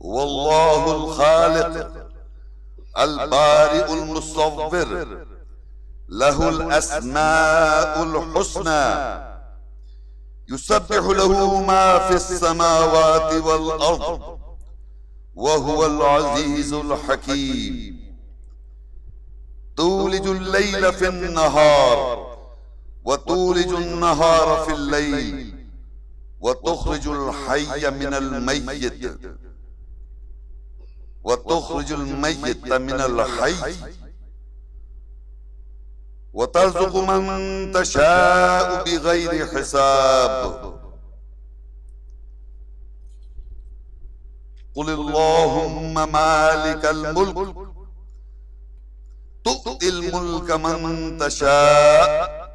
هو الله الخالق البارئ المصور له الأسماء الحسنى يسبح له ما في السماوات والأرض وهو العزيز الحكيم تولج الليل في النهار وتولج النهار في الليل وتخرج الحي من الميت وتخرج الميت من الحي وترزق من تشاء بغير حساب قل اللهم مالك الملك تؤتي الملك من تشاء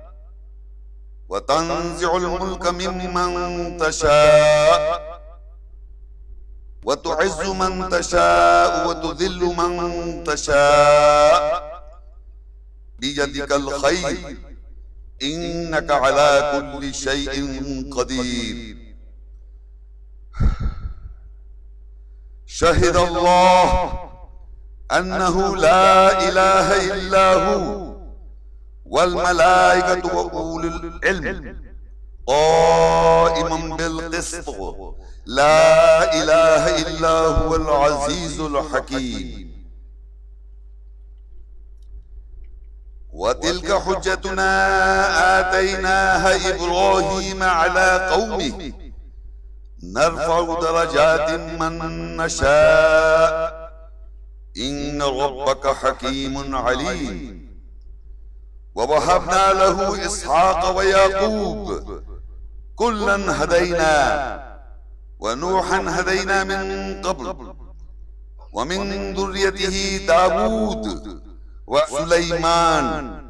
وتنزع الملك ممن تشاء وتعز من تشاء وتذل من تشاء بيدك الخير إنك على كل شيء قدير شهد الله أنه لا إله إلا هو والملائكة وأولو العلم قائما بالقسط لا إله إلا هو العزيز الحكيم وتلك حجتنا آتيناها إبراهيم على قومه نرفع درجات من نشاء إن ربك حكيم عليم ووهبنا له إسحاق ويعقوب كلا هدينا ونوحا هدينا من قبل ومن ذريته داود وسليمان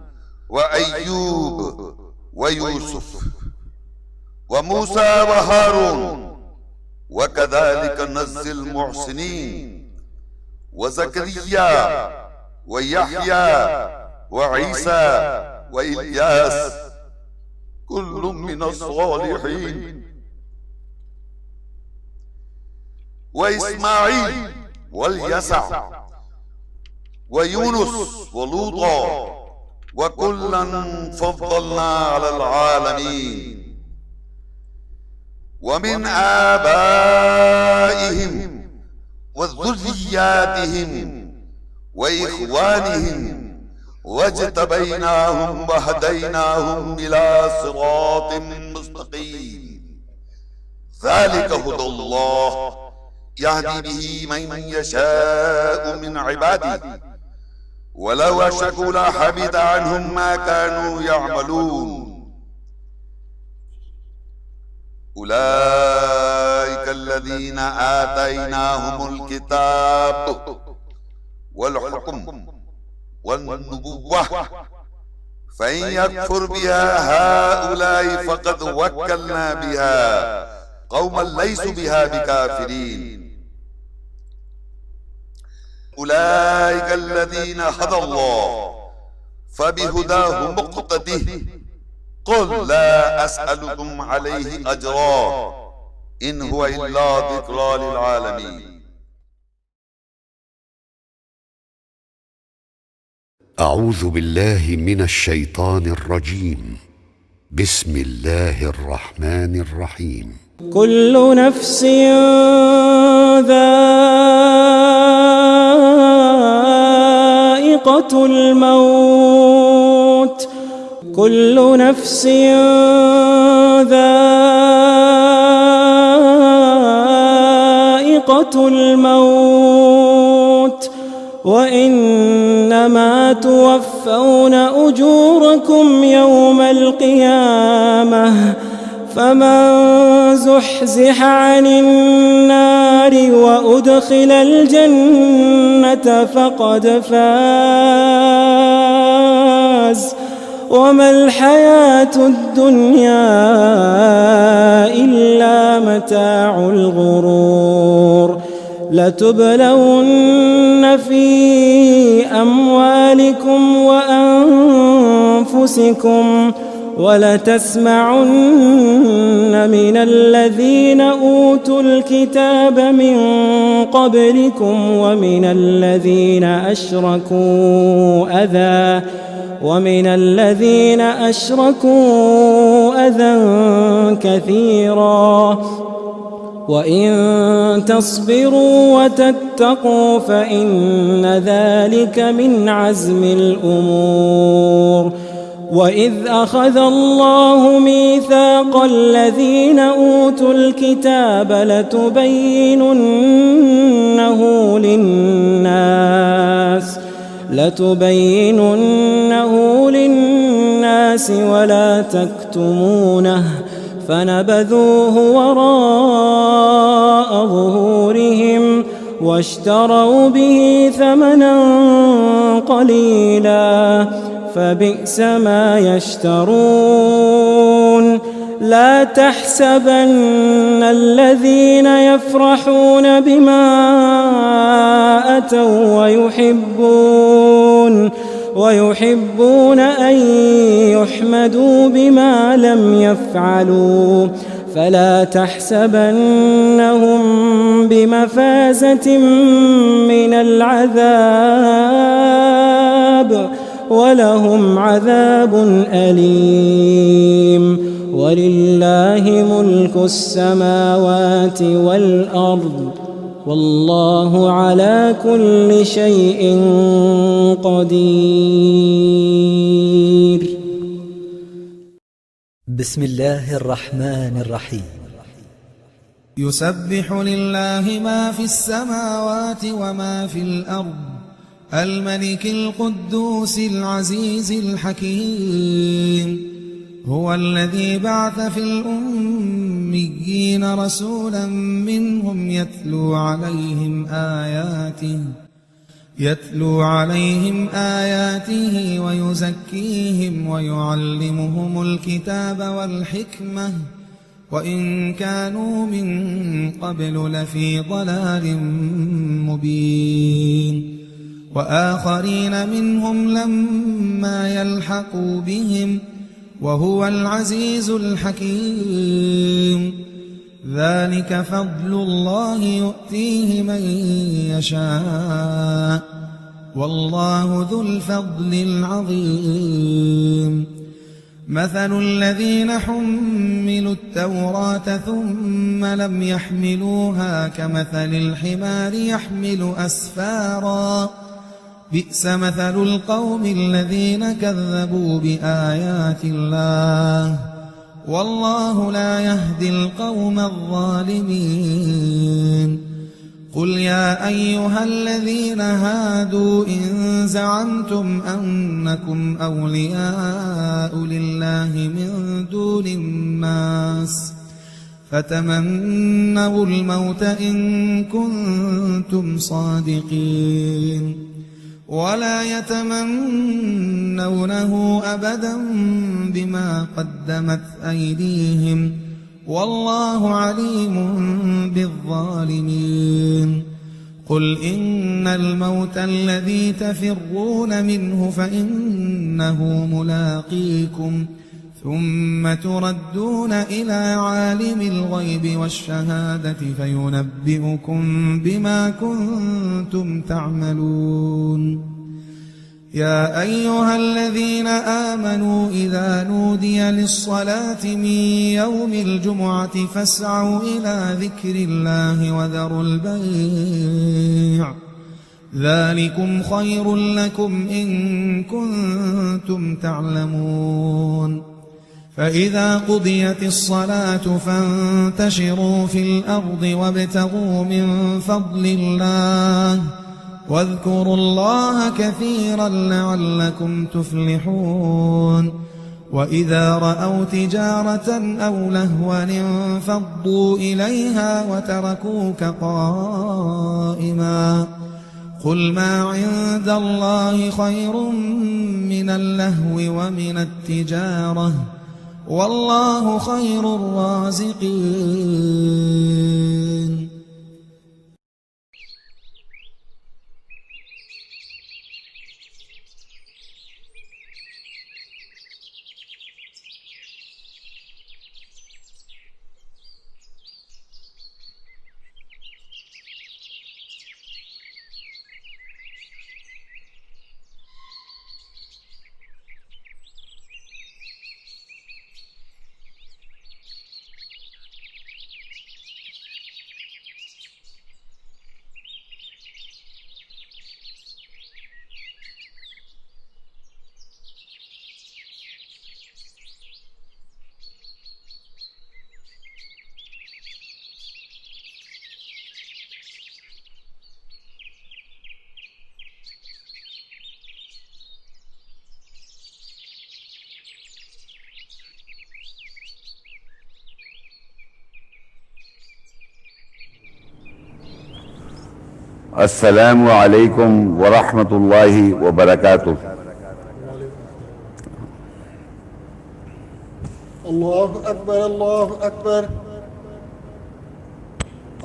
وأيوب ويوسف وموسى وهارون وكذلك نجزي المحسنين وزكريا ويحيى وعيسى وإلياس كل من الصالحين وإسماعيل واليسع ويونس ولوطا وكلا فضلنا على العالمين ومن آبائهم وذرياتهم وإخوانهم واجتبيناهم وهديناهم إلى صراط مستقيم ذلك هدى الله يهدي به من يشاء من عباده ولو أشركوا لحبط عنهم ما كانوا يعملون أولئك الذين آتيناهم الكتاب والحكم والنبوة فإن يكفر بها هؤلاء فقد وكلنا بها قوما ليسوا بها بكافرين أولئك الذين هدى الله فبهداه مقتده قل لا أسألكم عليه أجرا إن هو إلا ذكرى للعالمين. أعوذ بالله من الشيطان الرجيم. بسم الله الرحمن الرحيم. كل نفس ذائقة الموت كل نفس ذائقة الموت وإنما توفون أجوركم يوم القيامة فمن زحزح عن النار وأدخل الجنة فقد فاز وما الحياة الدنيا إلا متاع الغرور لتبلون في أموالكم وأنفسكم ولتسمعن من الذين أوتوا الكتاب من قبلكم ومن الذين أشركوا أذى كثيرا وإن تصبروا وتتقوا فإن ذلك من عزم الأمور. وإذ أخذ الله ميثاق الذين أوتوا الكتاب لتبيننه للناس ولا تكتمونه فنبذوه وراء ظهورهم واشتروا به ثمنا قليلا فبئس ما يشترون. لا تحسبن الذين يفرحون بما أتوا ويحبون أن يحمدوا بما لم يفعلوا فلا تحسبنهم بمفازة من العذاب ولهم عذاب أليم. ولله ملك السماوات والأرض والله على كل شيء قدير. بسم الله الرحمن الرحيم. يسبح لله ما في السماوات وما في الأرض الملك القدوس العزيز الحكيم. هو الذي بعث في الأميين رسولا منهم يتلو عليهم آياته ويزكيهم ويعلمهم الكتاب والحكمة وإن كانوا من قبل لفي ضلال مبين. وآخرين منهم لما يلحقوا بهم وهو العزيز الحكيم. ذلك فضل الله يؤتيه من يشاء والله ذو الفضل العظيم. مثل الذين حملوا التوراة ثم لم يحملوها كمثل الحمار يحمل أسفارا بئس مثل القوم الذين كذبوا بآيات الله والله لا يهدي القوم الظالمين. قل يا أيها الذين هادوا إن زعمتم أنكم أولياء لله من دون الناس فتمنوا الموت إن كنتم صادقين ولا يتمنونه أبدا بما قدمت أيديهم والله عليم بالظالمين. قل إن الموت الذي تفرون منه فإنه ملاقيكم ثم تردون إلى عالم الغيب والشهادة فينبئكم بما كنتم تعملون. يا أيها الذين آمنوا إذا نودي للصلاة من يوم الجمعة فاسعوا إلى ذكر الله وذروا البيع ذلكم خير لكم إن كنتم تعلمون. فإذا قضيت الصلاة فانتشروا في الأرض وابتغوا من فضل الله واذكروا الله كثيرا لعلكم تفلحون. وإذا رأوا تجارة أو لهوا انفضوا إليها وتركوك قائما قل ما عند الله خير من اللهو ومن التجارة والله خير الرازقين. السلام علیکم ورحمۃ اللہ وبرکاتہ۔ اللہ اکبر اللہ اکبر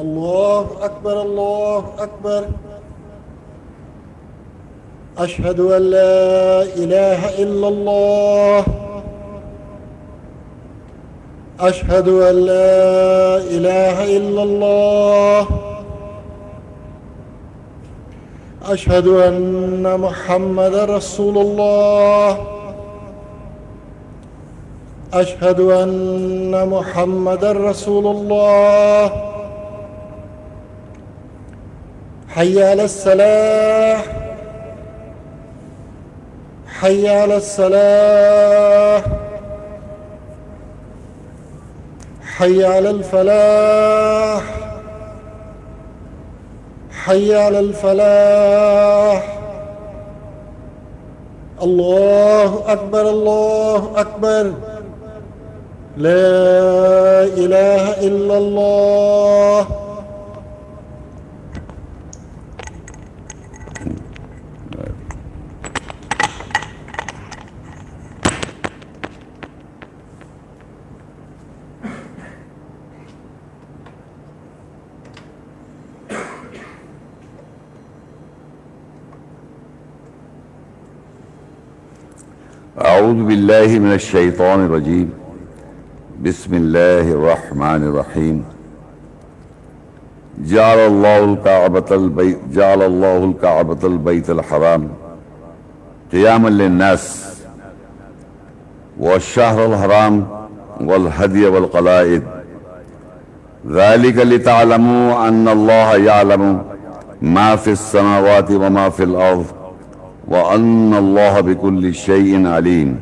اللہ اکبر اللہ اکبر اشہد ان لا الہ الا اللہ اشہد ان لا الہ الا اللہ اشہد ان محمد رسول اللہ اشہد ان محمد رسول اللہ حی علی الصلاۃ حی علی الصلاۃ حی علی الفلاح حی علی الفلاح اللہ اکبر لا الہ الا اللہ۔ اعوذ باللہ من الشیطان الرجیم، بسم اللہ الرحمن الرحیم۔ جعل اللہ الکعبۃ البیت الحرام قیاما للناس والشہر الحرام والہدی والقلائد ذلک لتعلموا ان اللہ یعلم ما فی السماوات وما فی الارض وَأَنَّ اللَّهَ بِكُلِّ شَيْءٍ عَلِيمٌ۔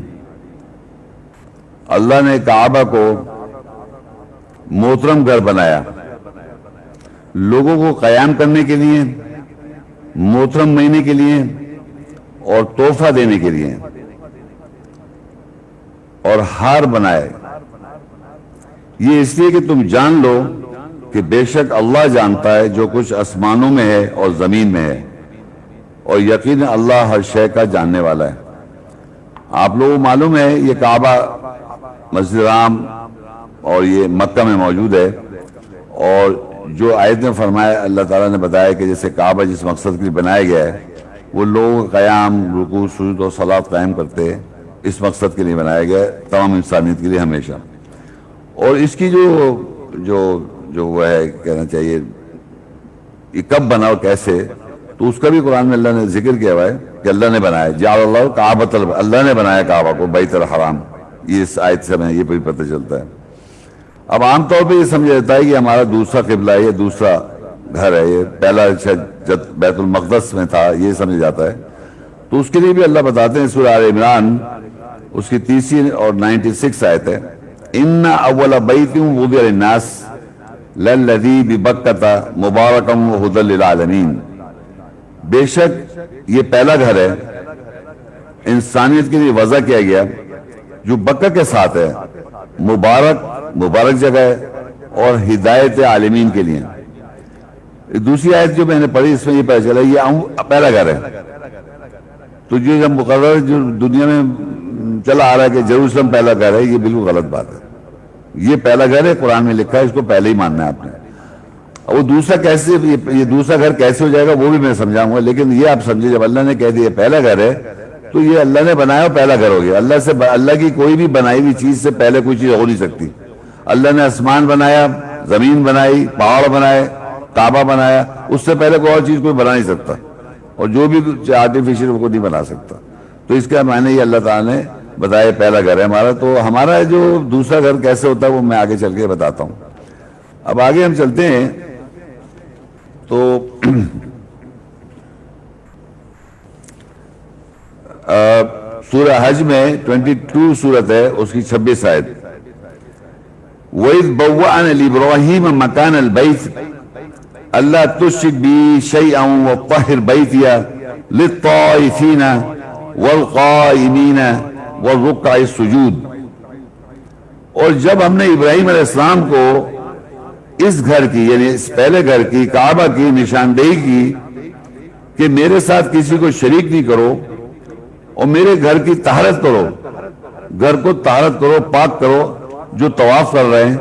اللہ نے کعبہ کو محترم گھر بنایا، لوگوں کو قیام کرنے کے لیے، محترم مہینے کے لیے اور تحفہ دینے کے لیے، اور ہار بنائے۔ یہ اس لیے کہ تم جان لو کہ بے شک اللہ جانتا ہے جو کچھ آسمانوں میں ہے اور زمین میں ہے، اور یقین اللہ ہر شے کا جاننے والا ہے۔ آپ لوگوں کو معلوم ہے یہ کعبہ مسجد حرام اور یہ مکہ میں موجود ہے، اور جو آیت میں فرمایا اللہ تعالیٰ نے بتایا کہ جیسے کعبہ جس مقصد کے لیے بنایا گیا ہے وہ لوگ قیام، رکوع، سجود اور صلاۃ قائم کرتے ہیں، اس مقصد کے لیے بنایا گیا ہے، تمام انسانیت کے لیے ہمیشہ۔ اور اس کی جو وہ ہے کہنا چاہیے یہ کب بنا اور کیسے، تو اس کا بھی قرآن میں اللہ نے ذکر کیا ہوا ہے کہ اللہ نے بنایا، جعل اللہ کعبۃ، اللہ نے بنایا کعبہ کو بیت الحرام۔ یہ اس آیت سے ہمیں یہ بھی پتہ چلتا ہے۔ اب عام طور پہ یہ سمجھا جاتا ہے کہ ہمارا دوسرا قبلہ ہے، یہ دوسرا گھر ہے، یہ پہلا جب بیت المقدس میں تھا یہ سمجھا جاتا ہے۔ تو اس کے لیے بھی اللہ بتاتے ہیں سورہ آل عمران اس کی 30 اور 96 آیت ہے، ان اول بیت وضع للناس للذی ببکۃ مبارکا وہدی للعالمین۔ بے شک یہ پہلا گھر ہے انسانیت کے لیے وضع کیا گیا جو بکہ کے ساتھ ہے، مبارک جگہ ہے اور ہدایت عالمین کے لیے۔ دوسری آیت جو میں نے پڑھی اس میں یہ پتہ چلا یہ پہلا گھر ہے۔ تو جو جب مقرر جو دنیا میں چلا آ رہا ہے کہ جیروسلم پہلا گھر ہے، یہ بالکل غلط بات ہے۔ یہ پہلا گھر ہے، قرآن میں لکھا ہے، اس کو پہلے ہی ماننا ہے آپ نے۔ وہ دوسرا کیسے، یہ دوسرا گھر کیسے ہو جائے گا وہ بھی میں سمجھاؤں گا، لیکن یہ آپ سمجھے جب اللہ نے کہہ دیا پہلا گھر ہے تو یہ اللہ نے بنایا اور پہلا گھر ہو گیا۔ اللہ کی کوئی بھی بنائی ہوئی چیز سے پہلے کوئی چیز ہو نہیں سکتی۔ اللہ نے آسمان بنایا، زمین بنائی، پہاڑ بنائے، کعبہ بنایا، اس سے پہلے کوئی اور چیز کوئی بنا نہیں سکتا، اور جو بھی آرٹیفیشل وہ نہیں بنا سکتا۔ تو اس کا معنی یہ اللہ تعالیٰ نے بتایا پہلا گھر ہے ہمارا۔ تو ہمارا جو دوسرا گھر کیسے ہوتا ہے وہ میں آگے چل کے بتاتا ہوں۔ اب آگے ہم چلتے ہیں تو سورہ حج میں 22 سورت ہے، اس کی 26 آیت، وَإِذْ بَوَّأْنَا لِإِبْرَاهِيمَ مَكَانَ الْبَيْتِ أَلَّا تُشْرِكْ بِي شَيْئًا وَطَّهِّرْ بَيْتِيَ لِلطَّائِفِينَ وَالْقَائِمِينَ وَالرُّكَّعِ السُّجُودِ۔ اور جب ہم نے ابراہیم علیہ السلام کو اس گھر کی، یعنی اس پہلے گھر کی، کعبہ کی نشاندہی کی کہ میرے ساتھ کسی کو شریک نہیں کرو اور میرے گھر کی طہارت کرو، گھر کو طہارت کرو، پاک کرو، جو طواف کر رہے ہیں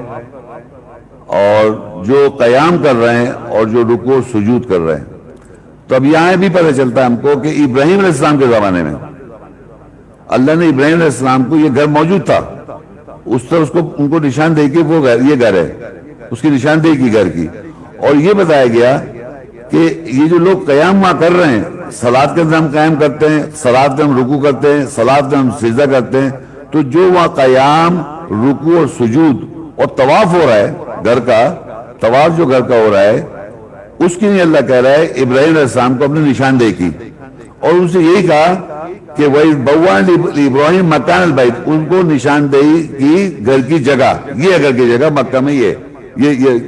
اور جو قیام کر رہے ہیں اور جو رکوع سجود کر رہے ہیں۔ تو اب یہاں بھی پتہ چلتا ہے ہم کو کہ ابراہیم علیہ السلام کے زمانے میں اللہ نے ابراہیم علیہ السلام کو، یہ گھر موجود تھا، اس طرح ان کو نشاندہی کی وہ گھر، یہ گھر ہے، اس کی نشاندہی کی گھر کی، اور یہ بتایا گیا کہ یہ جو لوگ قیام وہاں کر رہے ہیں، صلاۃ کے اندر ہم قیام کرتے ہیں، صلاۃ میں ہم رکوع کرتے ہیں، صلاۃ میں ہم سجدہ کرتے ہیں، تو جو وہاں قیام، رکوع اور سجود اور طواف ہو رہا ہے، گھر کا طواف جو گھر کا ہو رہا ہے، اس کی نہیں اللہ کہہ رہا ہے ابراہیم علیہ السلام کو اپنے نشاندہی کی، اور ان سے یہی کہا کہ وَإِذْ بَوَّأْنَا لِإِبْرَاهِيمَ مَكَانَ الْبَيْتِ، ان کو نشاندہی کی گھر کی جگہ، یہ گھر کی جگہ مکہ میں، یہ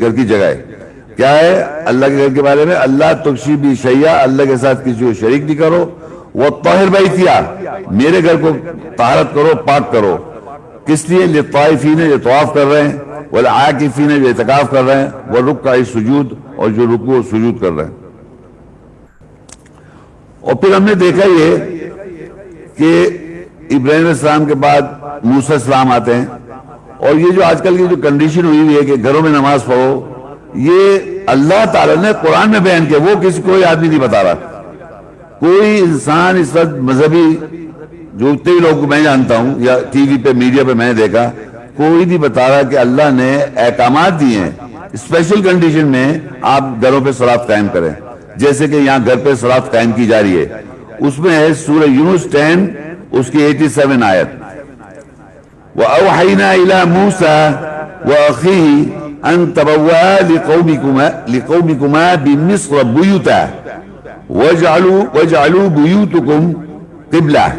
گھر کی جگہ ہے۔ کیا ہے اللہ کے گھر کے بارے میں؟ اللہ تُشْرِكْ بِهِ شَيْئًا، اللہ کے ساتھ کسی کو شریک نہیں کرو، وَطَّهِّرْ بَيْتِيَ، میرے گھر کو طہارت کرو، پاک کرو، کس لیے؟ لِلطَّائِفِينَ، جو طواف کر رہے ہیں، وَالْعَاكِفِينَ، جو اعتکاف کر رہے ہیں، وَالرُّكَّعِ السُّجُودِ، اور جو رکوع و سجود کر رہے ہیں۔ اور پھر ہم نے دیکھا یہ کہ ابراہیم علیہ السلام کے بعد موسیٰ علیہ السلام آتے ہیں، اور یہ جو آج کل کی جو کنڈیشن ہوئی ہوئی ہے کہ گھروں میں نماز پڑھو، یہ اللہ تعالیٰ نے قرآن میں بیان کیا، وہ کوئی آدمی نہیں بتا رہا، کوئی انسان اس وقت مذہبی، جو اتنے بھی لوگ میں جانتا ہوں یا ٹی وی پہ میڈیا پہ میں نے دیکھا، کوئی نہیں بتا رہا کہ اللہ نے احکامات دیے ہیں اسپیشل کنڈیشن میں آپ گھروں پہ صلاۃ قائم کریں، جیسے کہ یہاں گھر پہ صلاۃ قائم کی جا رہی ہے۔ اس میں ہے سورہ یونس 10 اس کی 87 آیت، وَأَوْحَيْنَا إِلَى مُوسَى وَأَخِيهِ أَن تَبَوَّآ لِقَوْمِكُمَا بِمِصْرَ بُيُوتًا وَاجْعَلُوا بُيُوتَكُمْ قِبْلَةً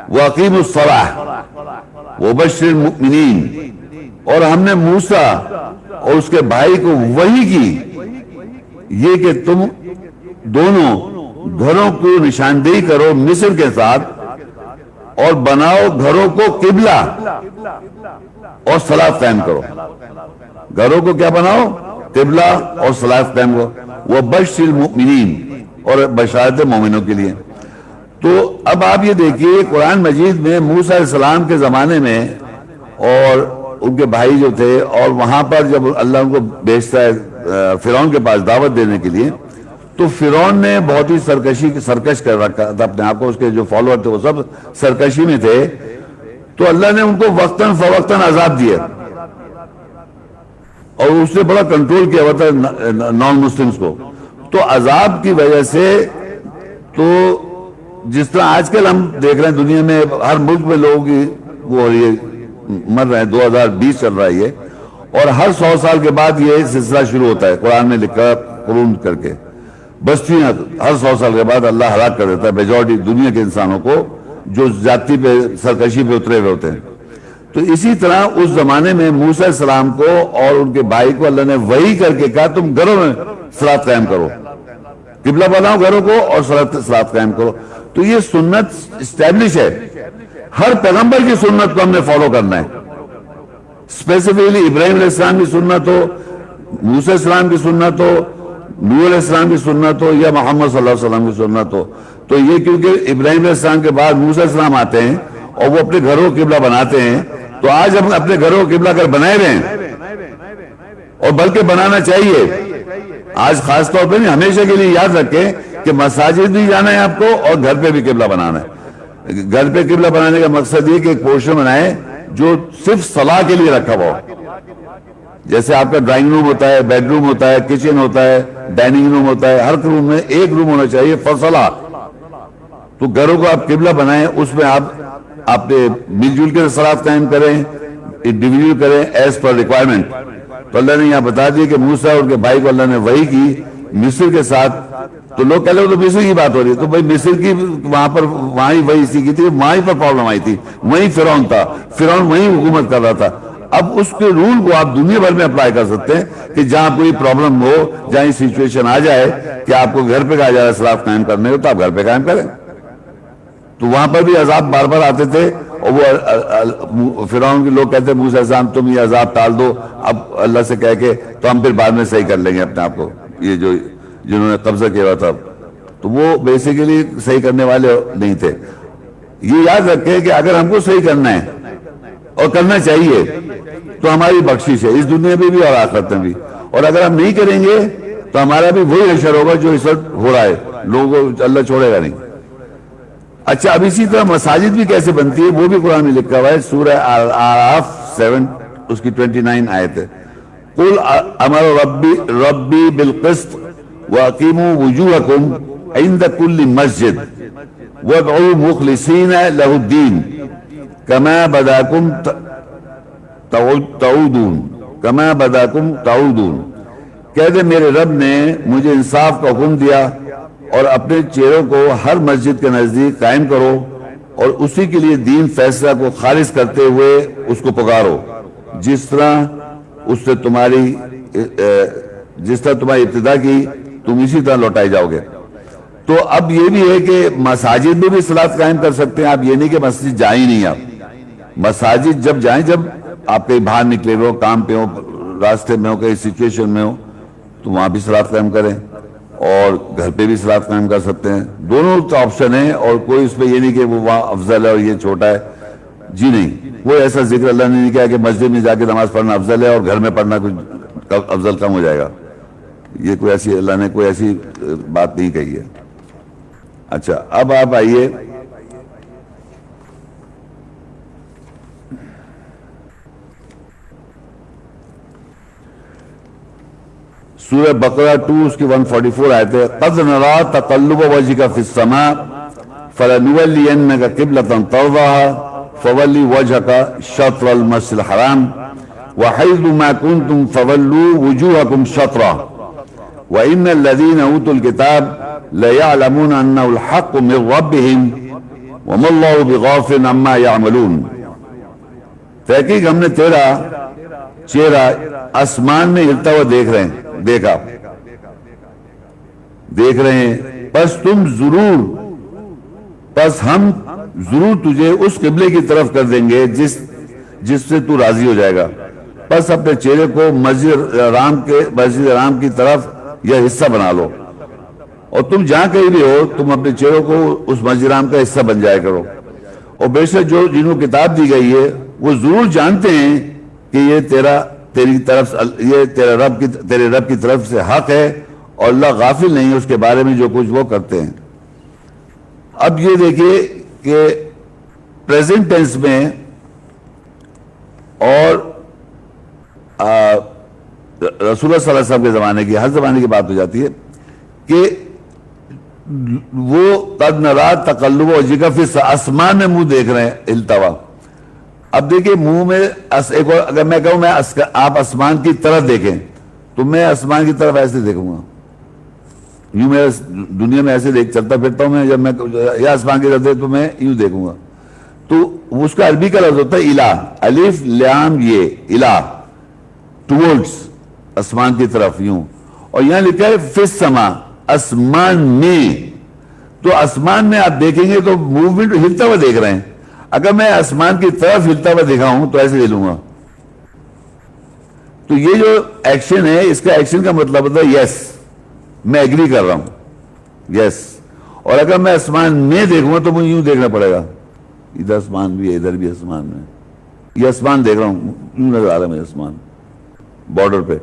وَأَقِیمُوا الصَّلَاةَ وَبَشِّرِ الْمُؤْمِنِینَ، اور ہم نے موسیٰ اور اس کے بھائی کو وحی کی یہ کہ تم دونوں گھروں کو نشاندہی کرو مصر کے ساتھ، اور بناؤ گھروں کو قبلہ اور صلاۃ قائم کرو، گھروں کو کیا بناؤ؟ قبلہ اور صلاۃ قائم کرو، وَبَشِّرِ الْمُؤْمِنِینَ، اور بشارت مومنوں کے لیے۔ تو اب آپ یہ دیکھیے قرآن مجید میں موسیٰ علیہ السلام کے زمانے میں اور ان کے بھائی جو تھے، اور وہاں پر جب اللہ ان کو بھیجتا ہے فرعون کے پاس دعوت دینے کے لیے، تو فرعون نے بہت ہی سرکش کر رکھا تھا اپنے آپ کو، اس کے جو فالوور تھے وہ سب سرکشی میں تھے، تو اللہ نے ان کو وقتاً فوقتاً عذاب دیا، اور اس نے بڑا کنٹرول کیا ہوا تھا نان مسلمز کو۔ تو عذاب کی وجہ سے، تو جس طرح آج کل ہم دیکھ رہے ہیں دنیا میں ہر ملک میں لوگوں کی وہ مر رہے ہیں، 2020 چل رہا ہے یہ، اور ہر 100 سال کے بعد یہ سلسلہ شروع ہوتا ہے، قرآن میں لکھا قرون کر کے، بستیاں ہر 100 سال کے بعد اللہ ہلاک کر دیتا ہے میجورٹی دنیا کے انسانوں کو جو زیادتی پہ، سرکشی پہ اترے ہوئے ہوتے ہیں۔ تو اسی طرح اس زمانے میں موسیٰ علیہ السلام کو اور ان کے بھائی کو اللہ نے وحی کر کے کہا تم گھروں میں صلاۃ قائم کرو، قبلہ بناؤ گھروں کو اور صلاۃ قائم کرو۔ تو یہ سنت اسٹیبلش ہے، ہر پیغمبر کی سنت کو ہم نے فالو کرنا ہے، اسپیسیفکلی ابراہیم علیہ السلام کی سنت ہو، موسیٰ علیہ السلام کی سنت ہو، نوح علیہ السلام کی سنت ہو، یا محمد صلی اللہ علیہ وسلم کی سنت ہو۔ تو یہ کیونکہ ابراہیم علیہ السلام کے بعد موسیٰ علیہ السلام آتے ہیں اور وہ اپنے گھروں کو قبلہ بناتے ہیں، تو آج ہم اپنے گھروں کو قبلہ کر بنائے رہے ہیں، اور بلکہ بنانا چاہیے۔ آج خاص طور پہ نہیں، ہمیشہ کے لیے یاد رکھیں کہ مساجد بھی جانا ہے آپ کو اور گھر پہ بھی قبلہ بنانا ہے۔ گھر پہ قبلہ بنانے کا مقصد یہ کہ ایک پورشن بنائے جو صرف صلاح کے لیے رکھا ہوا ہو، جیسے آپ کا ڈرائنگ روم ہوتا ہے، بیڈ روم ہوتا ہے، کچن ہوتا ہے، ڈائننگ روم ہوتا ہے، ہر روم میں ایک روم ہونا چاہیے فار صلاح۔ تو گھروں کو آپ قبلہ بنائیں، اس میں آپ مل جل کے صلاۃ قائم کریں، ڈیویژن کریں ایز پر ریکوائرمنٹ۔ تو اللہ نے یہاں بتا دیا کہ موسیٰ اور ان کے بھائی کو اللہ نے وحی کی مصر کے ساتھ۔ تو لوگ کہہ لیں تو مصر کی بات ہو رہی ہے، تو بھائی مصر کی وہاں ہی وحی اسی کی تھی، وہاں ہی پر پرابلم آئی تھی، وہیں فرعون تھا، فرعون وہیں حکومت کر رہا تھا۔ اب اس کے رول کو آپ دنیا بھر میں اپلائی کر سکتے ہیں کہ جہاں کوئی پرابلم ہو، جہاں یہ سچویشن آ جائے کہ آپ کو گھر پہ کہا جا رہا ہے صلاۃ قائم کرنے کو، تو آپ گھر پہ قائم کریں۔ تو وہاں پر بھی عذاب بار بار آتے تھے، اور وہ فرعون کے لوگ کہتے ہیں موسیٰ علیہ السلام تم یہ عذاب ٹال دو اب اللہ سے کہہ کے، تو ہم پھر بعد میں صحیح کر لیں گے اپنے آپ کو، یہ جو جنہوں نے قبضہ کیا ہوا تھا۔ تو وہ بیسیکلی صحیح کرنے والے نہیں تھے. یہ یاد رکھیں کہ اگر ہم کو صحیح کرنا ہے اور کرنا چاہیے تو ہماری بخشش ہے اس دنیا میں بھی اور آخرت میں بھی, اور اگر ہم نہیں کریں گے تو ہمارا بھی وہی حشر ہوگا جو اس وقت ہو رہا ہے, لوگوں کو اللہ چھوڑے گا نہیں. اچھا, اب اسی طرح مساجد بھی کیسے بنتی ہے وہ بھی قرآن میں لکھا ہوا ہے, سورہ اعراف 7 اس کی 29 آیت ہے. قل امر ربی بالقسط واقیموا وجوہکم عند کل مسجد وادعوا مخلصین لہ الدین کما بداکم تعودون. کہہ دے میرے رب نے مجھے انصاف کا حکم دیا اور اپنے چہروں کو ہر مسجد کے نزدیک قائم کرو اور اسی کے لیے دین فیصلہ کو خالص کرتے ہوئے اس کو پکارو جس طرح تمہاری ابتدا کی تم اسی طرح لوٹائے جاؤ گے. تو اب یہ بھی ہے کہ مساجد میں بھی صلاۃ قائم کر سکتے ہیں آپ, یہ نہیں کہ مسجد جائیں ہی نہیں. آپ مساجد جب جائیں, جب آپ کہیں باہر نکلے ہو, کام پہ ہو, راستے میں ہو, کہیں سچویشن میں ہو, تو وہاں بھی صلاۃ قائم کریں, اور گھر پہ بھی صلاۃ قائم کر سکتے ہیں. دونوں کا آپشن ہے, اور کوئی اس پہ یہ نہیں کہ وہ وہاں افضل ہے اور یہ چھوٹا ہے. جی نہیں, کوئی ایسا ذکر اللہ نے نہیں کہا کہ مسجد میں جا کے نماز پڑھنا افضل ہے اور گھر میں پڑھنا کچھ افضل کم ہو جائے گا. یہ کوئی ایسی, اللہ نے کوئی ایسی بات نہیں کہی ہے. اچھا, اب آپ آئیے سورہ بقرہ 2 اس کی 144 آیت ہے. قد نرى تقلب وجهك في السماء فلنولينك قبلة ترضاها فول وجهك شطر المسجد الحرام وحيث ما كنتم فولوا وجوهكم شطرا وإن الذين أوتوا الكتاب ليعلمون أنه الحق من ربهم وما الله بغافل عما يعملون. تحقیق ہم نے تیرا چہرہ آسمان میں ہلتا ہوا دیکھ رہے ہیں, پس ہم ضرور تجھے اس قبلے کی طرف کر دیں گے جس سے تو راضی ہو جائے گا. پس اپنے چہرے کو مسجد حرام کی طرف یہ حصہ بنا لو, اور تم جہاں کہیں بھی ہو تم اپنے چہروں کو اس مسجد حرام کا حصہ بن جایا کرو. اور بے شک جنہوں کتاب دی گئی ہے وہ ضرور جانتے ہیں کہ یہ تیرے رب کی طرف سے حق ہے, اور اللہ غافل نہیں ہے اس کے بارے میں جو کچھ وہ کرتے ہیں. اب یہ دیکھیے کہ پریزنٹ ٹینس میں اور رسول اللہ صلی اللہ علیہ وسلم کے زمانے کی, ہر زمانے کی بات ہو جاتی ہے کہ وہ قد نرى تقلب وجهك في السماء, آسمان میں منہ دیکھ رہے ہیں ہلتا ہوا. اب دیکھیں منہ میں اگر میں کہوں آپ آسمان کی طرف دیکھیں تو میں آسمان کی طرف ایسے دیکھوں گا, یوں میں دنیا میں ایسے چلتا پھرتا ہوں میں, جب میں یا آسمان کی طرف دیکھ تو میں یوں دیکھوں گا. تو اس کا عربی کا لفظ ہوتا ہے الہ, الف لام یہ الہ, ٹورڈز آسمان کی طرف یوں, اور یہاں لکھا ہے فی السماء آسمان میں. تو آسمان میں آپ دیکھیں گے تو موومنٹ ہلتا ہوا دیکھ رہے ہیں. اگر میں آسمان کی طرف ہلتا ہوا دیکھا ہوں تو ایسے لے لوں گا. تو یہ جو ایکشن ہے اس کا ایکشن کا مطلب ہوتا ہے یس, میں ایگری کر رہا ہوں, یس. اور اگر میں آسمان میں دیکھوں گا تو مجھے یوں دیکھنا پڑے گا, ادھر آسمان بھی ہے ادھر بھی آسمان میں, یہ آسمان دیکھ رہا ہوں, یوں نظر آ رہا ہے مجھے آسمان بارڈر پہ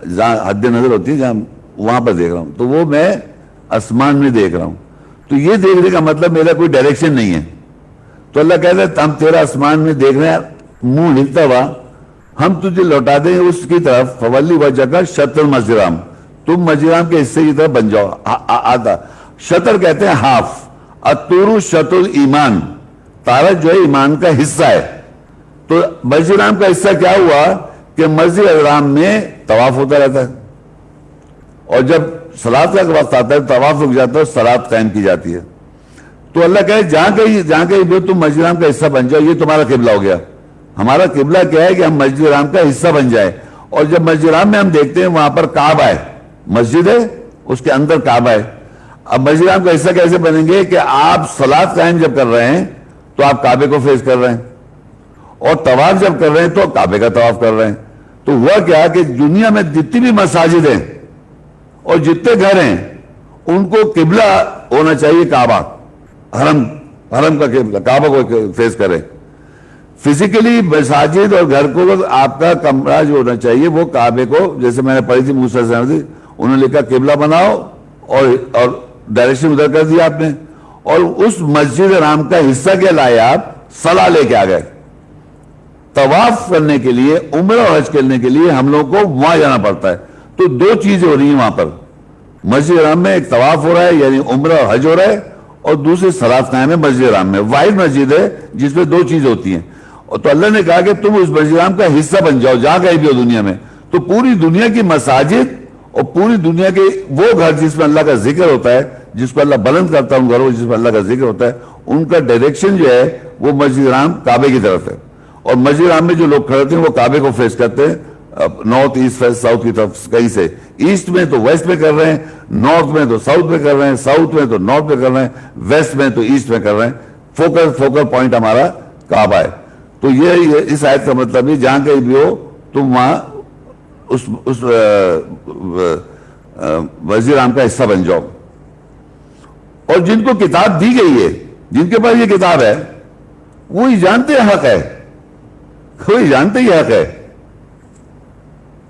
جہاں حد نظر ہوتی ہے, جہاں وہاں پر دیکھ رہا ہوں, تو وہ میں آسمان میں دیکھ رہا ہوں. تو یہ دیکھنے کا مطلب میرا کوئی ڈائریکشن نہیں ہے. تو اللہ کہتا ہے ہم تیرا آسمان میں دیکھ رہے ہیں منہ ہلتا ہوا, ہم تجھے لوٹا دیں گے اس کی طرف, فولی وجہک شطر المسجد الحرام, تم مسجد الحرام کے حصے کی طرف بن جاؤ. آدھا شطر کہتے ہیں ہاف, الطور شطر الایمان, تارا جو ہے ایمان کا حصہ ہے. تو مسجد الحرام کا حصہ کیا ہوا کہ مسجد الحرام میں طواف ہوتا رہتا ہے, اور جب صلاۃ کا وقت آتا ہے طواف رک جاتا ہے, صلاۃ قائم کی جاتی ہے. تو اللہ کہے جہاں کہیں بھی تم مسجد الحرام کا حصہ بن جاؤ, یہ تمہارا قبلہ ہو گیا. ہمارا قبلہ کیا ہے کہ ہم مسجد الحرام کا حصہ بن جائیں. اور جب مسجد الحرام میں ہم دیکھتے ہیں وہاں پر کعبہ ہے, مسجد ہے اس کے اندر کعبہ ہے. اب مسجد الحرام کا حصہ کیسے بنیں گے کہ آپ صلاۃ قائم جب کر رہے ہیں تو آپ کعبے کو فیس کر رہے ہیں, اور طواف جب کر رہے ہیں تو کعبے کا طواف کر رہے ہیں. تو ہوا کیا کہ دنیا میں جتنی بھی مساجد ہیں اور جتنے گھر ہیں ان کو قبلہ ہونا چاہیے کعبہ، حرم کا قبلہ، کعبہ کو فیس کرے. فزیکلی مساجد اور گھر کو آپ کا کمرہ جو ہونا چاہیے وہ کعبے کو، جیسے میں نے پڑھی تھی موسیٰ علیہ السلام، انہوں نے لکھا قبلہ بناؤ اور ڈائریکشن ادھر کر دیا آپ نے، اور اس مسجد حرام کا حصہ کیا لائے آپ؟ صلاح لے کے آ گئے. طواف کرنے کے لیے، عمرہ اور حج کرنے کے لیے ہم لوگوں کو وہاں جانا پڑتا ہے. تو دو چیزیں ہو رہی ہیں وہاں پر، مسجد حرام میں ایک طواف ہو رہا ہے یعنی عمرہ اور حج ہو رہا ہے، اور دوسری صلاۃ قائم ہے مسجد حرام میں. واحد مسجد ہے جس میں دو چیزیں ہوتی ہیں. اور تو اللہ نے کہا کہ تم اس مسجد حرام کا حصہ بن جاؤ جہاں کہیں بھی ہو دنیا میں. تو پوری دنیا کی مساجد اور پوری دنیا کے وہ گھر جس میں اللہ کا ذکر ہوتا ہے، جس کو اللہ بلند کرتا ہے، ان گھروں جس میں اللہ کا ذکر ہوتا ہے، ان کا ڈائریکشن جو ہے وہ مسجد حرام کعبے کی طرف ہے. اور مسجد حرام میں جو لوگ کھڑے ہوتے ہیں وہ کعبے کو فیس کرتے ہیں، نارتھ ایسٹ ویسٹ ساؤتھ کی طرف کہیں سے. ایسٹ میں تو ویسٹ میں کر رہے ہیں، نارتھ میں تو ساؤتھ میں کر رہے ہیں، ساؤتھ میں تو نارتھ میں کر رہے ہیں، ویسٹ میں تو ایسٹ میں کر رہے ہیں. فوکل پوائنٹ ہمارا کعبہ ہے. تو یہ اس آیت کا مطلب ہے جہاں کہیں بھی ہو تم وہاں اس مسجد حرام کا حصہ بن جاؤ. اور جن کو کتاب دی گئی ہے، جن کے پاس یہ کتاب ہے، وہی جانتے ہیں حق ہے، وہی جانتے ہی حق ہے،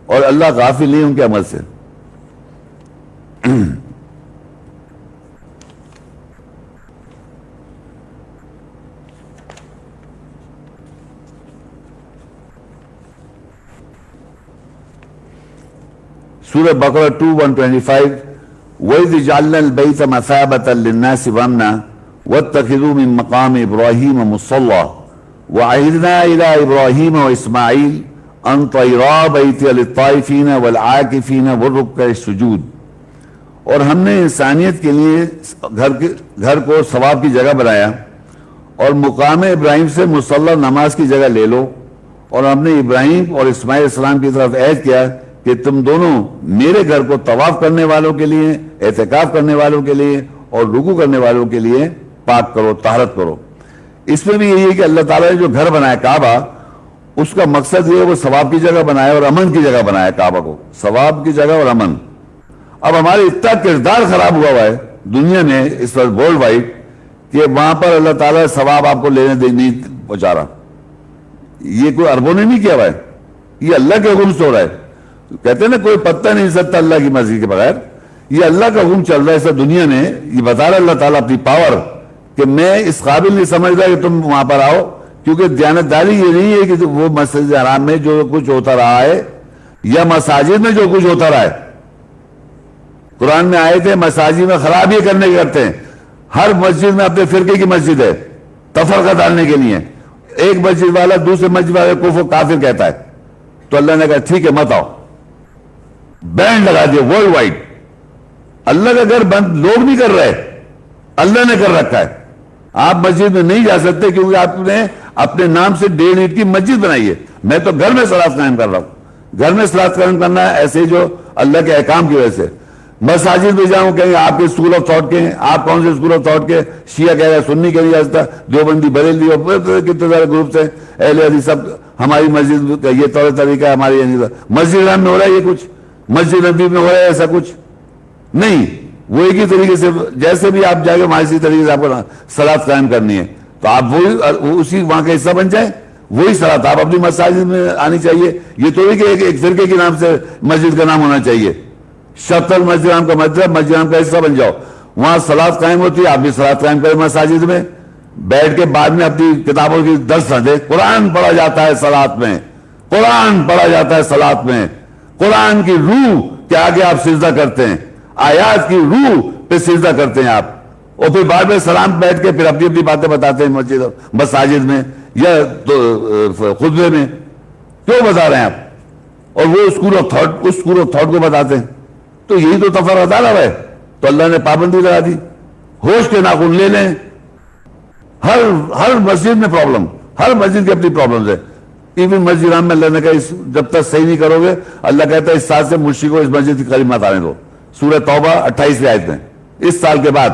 اور اللہ غافل نہیں ان کے عمل سے. سورہ بقرہ 2:125 وَإِذْ جَعَلْنَا الْبَيْتَ مَثَابَةً لِلنَّاسِ وَأَمْنًا وَاتَّخِذُوا مِن مَّقَامِ إِبْرَاهِيمَ مُصَلًّى وَعَهِدْنَا إِلَىٰ إِبْرَاهِيمَ وَإِسْمَاعِيلَ أَن طَهِّرَا بَيْتِيَ لِلطَّائِفِينَ وَالْعَاكِفِينَ وَالرُّكَّعِ السُّجُودِ. اور ہم نے انسانیت کے لیے گھر کو ثواب کی جگہ بنایا، اور مقام ابراہیم سے مصلی نماز کی جگہ لے لو. اور ہم نے ابراہیم اور اسماعیل السلام کی طرف عہد کیا کہ تم دونوں میرے گھر کو طواف کرنے والوں کے لیے، اعتکاف کرنے والوں کے لیے اور رکوع کرنے والوں کے لیے پاک کرو، طہارت کرو. اس میں بھی یہی ہے کہ اللہ تعالیٰ نے جو گھر بنایا کعبہ، اس کا مقصد یہ ہے وہ ثواب کی جگہ بنایا اور امن کی جگہ بنایا کعبہ کو، ثواب کی جگہ اور امن. اب ہمارے اتنا کردار خراب ہوا ہے دنیا میں اس وقت ورلڈ وائڈ کہ وہاں پر اللہ تعالیٰ ثواب آپ کو لینے نہیں پہنچا رہا. یہ کوئی عربوں نے نہیں کیا ہوا ہے، یہ اللہ کے حکم سے ہو رہا ہے. کہتے ہیں نا کوئی پتہ نہیں سکتا اللہ کی مرضی کے بغیر. یہ اللہ کا حکم چل رہا ہے اس دنیا میں. یہ بتا رہا اللہ تعالیٰ اپنی پاور کہ میں اس قابل نہیں سمجھتا کہ تم وہاں پر آؤ، کیونکہ دیانتداری یہ نہیں ہے کہ وہ مسجد حرام میں جو کچھ ہوتا رہا ہے یا مساجد میں جو کچھ ہوتا رہا ہے. قرآن میں آئے تھے مساجد میں خراب یہ کرنے کے کرتے ہیں. ہر مسجد میں اپنے فرقے کی مسجد ہے تفرقہ ڈالنے کے لیے. ایک مسجد والا دوسرے مسجد والے کفر کافر کہتا ہے، تو اللہ نے کہا ٹھیک ہے مت آؤ، بینڈ لگا دیا ورلڈ وائڈ. اللہ کا گھر بند لوگ نہیں کر رہے، اللہ نے کر رکھا ہے. آپ مسجد میں نہیں جا سکتے کیونکہ آپ نے اپنے نام سے 1.5 اینٹ کی مسجد بنائی ہے. میں تو گھر میں صلاۃ قائم کر رہا ہوں. گھر میں صلاۃ قائم کرنا ہے ایسے جو اللہ کے احکام کی وجہ سے. مساجد میں جاؤں کہیں آپ کے اسکول آف تھاٹ کے ہیں، آپ کون سے اسکول آف تھاٹ کے؟ شیعہ کہہ رہا ہے، سنی کہہ نہیں جاتا، دیوبندی بریلوی اور کتنے سارے گروپس ہیں، اہل حدیث سب. ہماری مسجد کا یہ طور طریقہ ہے، ہماری مسجد حرام میں ہو رہا ہے یہ کچھ، مسجد نبی میں ہو رہا ہے ایسا کچھ نہیں. وہ ایک ہی طریقے سے جیسے بھی آپ جائیں گے وہاں اسی طریقے سے آپ کو صلاۃ قائم کرنی ہے، تو آپ وہی اسی وہاں کا حصہ بن جائیں. وہی صلاۃ آپ اپنی مساجد میں آنی چاہیے. یہ تو نہیں کہ ایک فرقے کے نام سے مسجد کا نام ہونا چاہیے. شطر مسجد حرام کا مطلب مسجد حرام کا حصہ بن جاؤ. وہاں صلاۃ قائم ہوتی ہے، آپ بھی صلاۃ قائم کریں مساجد میں. بیٹھ کے بعد میں اپنی کتابوں کی درس نہ دے. قرآن پڑھا جاتا ہے صلاۃ میں، قرآن پڑھا جاتا ہے صلاۃ میں. قرآن کی روح کے آگے آپ سجدہ کرتے ہیں، آیات کی روح پہ سجدہ کرتے ہیں آپ، اور پھر بعد میں سلام بیٹھ کے پھر اپنی اپنی باتیں بتاتے ہیں مساجد میں یا خطبے میں. کیوں بتا رہے ہیں آپ؟ اور وہ اسکول آف تھاٹ کو بتاتے ہیں. تو یہی تو تفرقہ ڈالا ہوا ہے. تو اللہ نے پابندی لگا دی. ہوش کے ناخن لے لیں. ہر مسجد میں پرابلم، ہر مسجد کی اپنی پرابلمز ہے. ایون مسجد حرام میں اللہ نے کہا جب تک صحیح نہیں کرو گے، اللہ کہتا ہے اس سال سے مشرک کو اس مسجد کے قریب مت آنے دو. سورہ توبہ 28 آیت میں اس سال کے بعد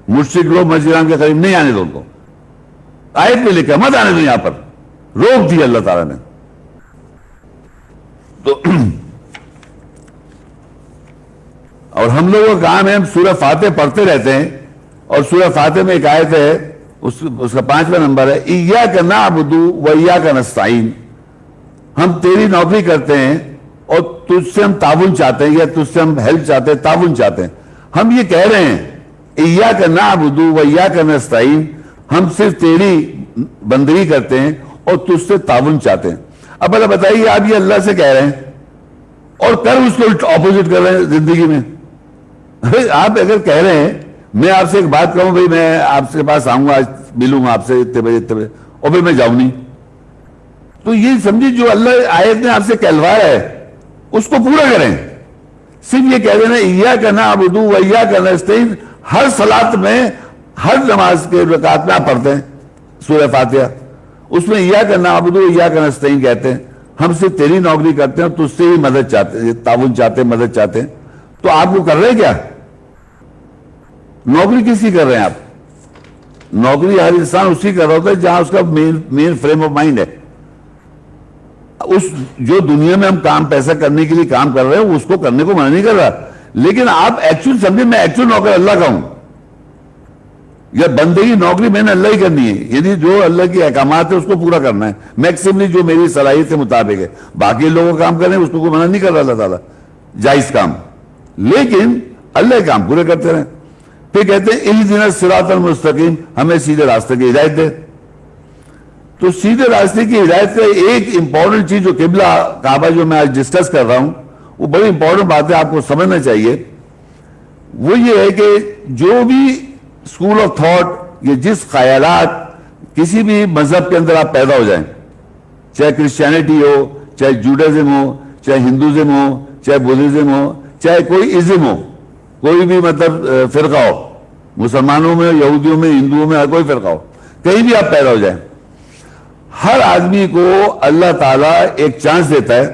مشرک لوگ مسجد حرام کے قریب نہیں آنے دو. ان کو آیت میں لکھا مت آنے دو، یہاں پر روک دی اللہ تعالیٰ نے. تو اور ہم لوگوں کا کام ہے ہم سورہ فاتح پڑھتے رہتے ہیں، اور سورہ فاتح میں ایک آیت ہے، اس کا 5واں نمبر ہے، ایاک نعبد و ایاک نستعین، ہم تیری نوکری کرتے ہیں اور تجھ سے ہم تعاون چاہتے ہیں، یا تجھ سے ہم ہیلپ چاہتے ہیں، تعاون چاہتے ہیں. ہم یہ کہہ رہے ہیں ایاک نعبد و ایاک نستعین، ہم صرف تیری بندگی کرتے ہیں اور تجھ سے تعاون چاہتے ہیں. اب اللہ بتائیے، آپ یہ اللہ سے کہہ رہے ہیں اور کر اس کو اپوزٹ کر رہے ہیں زندگی میں. آپ اگر کہہ رہے ہیں میں آپ سے ایک بات کہوں، بھائی میں آپ کے پاس آؤں گا، آج ملوں گا آپ سے اتنے بجے، اور پھر میں جاؤں نہیں، تو یہ سمجھے جو اللہ آیت نے آپ سے کہلوایا ہے اس کو پورا کریں. صرف یہ کہہ دینا ایاک نعبد و ایاک نستعین، ہر صلاۃ میں، ہر نماز کے رکعت میں آپ پڑھتے ہیں سورہ فاتحہ، اس میں ایاک نعبد و ایاک نستعین کہتے ہیں، ہم صرف تیری نوکری کرتے ہیں اور تجھ سے ہی مدد چاہتے ہیں، تعاون چاہتے ہیں، مدد چاہتے ہیں. تو آپ وہ کر رہے ہیں کیا؟ نوکری کس کی کر رہے ہیں آپ؟ نوکری ہر انسان اس کی کر رہا ہوتا ہے جہاں اس کا مین فریم آف مائنڈ ہے. اس جو دنیا میں ہم کام پیسہ کرنے کے لیے کام کر رہے ہیں اس کو کرنے کو منع نہیں کر رہا، لیکن آپ ایکچوئل سمجھیں میں ایکچوئل نوکر اللہ کا ہوں، یا بندگی نوکری میں نے اللہ ہی کرنی ہے، یعنی جو اللہ کے احکامات ہے اس کو پورا کرنا ہے میکسیملی جو میری صلاحیت کے مطابق ہے. باقی لوگوں کا کام کریں اس کو کوئی منع نہیں کر رہا اللہ تعالیٰ، جائز کام، لیکن اللہ کے کام پورے کرتے رہیں. پھر کہتے ہیں اہدنا الصراط المستقیم، ہمیں سیدھے راستے کی ہدایت دے. تو سیدھے راستے کی ہدایت کا ایک امپورٹنٹ چیز جو قبلہ کعبہ جو میں آج ڈسکس کر رہا ہوں وہ بڑی امپورٹنٹ بات ہے، آپ کو سمجھنا چاہیے. وہ یہ ہے کہ جو بھی اسکول آف تھاٹ یا جس خیالات کسی بھی مذہب کے اندر آپ پیدا ہو جائیں، چاہے کرسچینٹی ہو، چاہے جوڈازم ہو، چاہے ہندوازم ہو، چاہے بدھزم ہو، چاہے کوئی ازم ہو، کوئی بھی مطلب فرقہ ہو، مسلمانوں میں، یہودیوں میں، ہندوؤں میں، کوئی فرقہ ہو، کہیں بھی آپ پیدا ہو جائیں، ہر آدمی کو اللہ تعالیٰ ایک چانس دیتا ہے.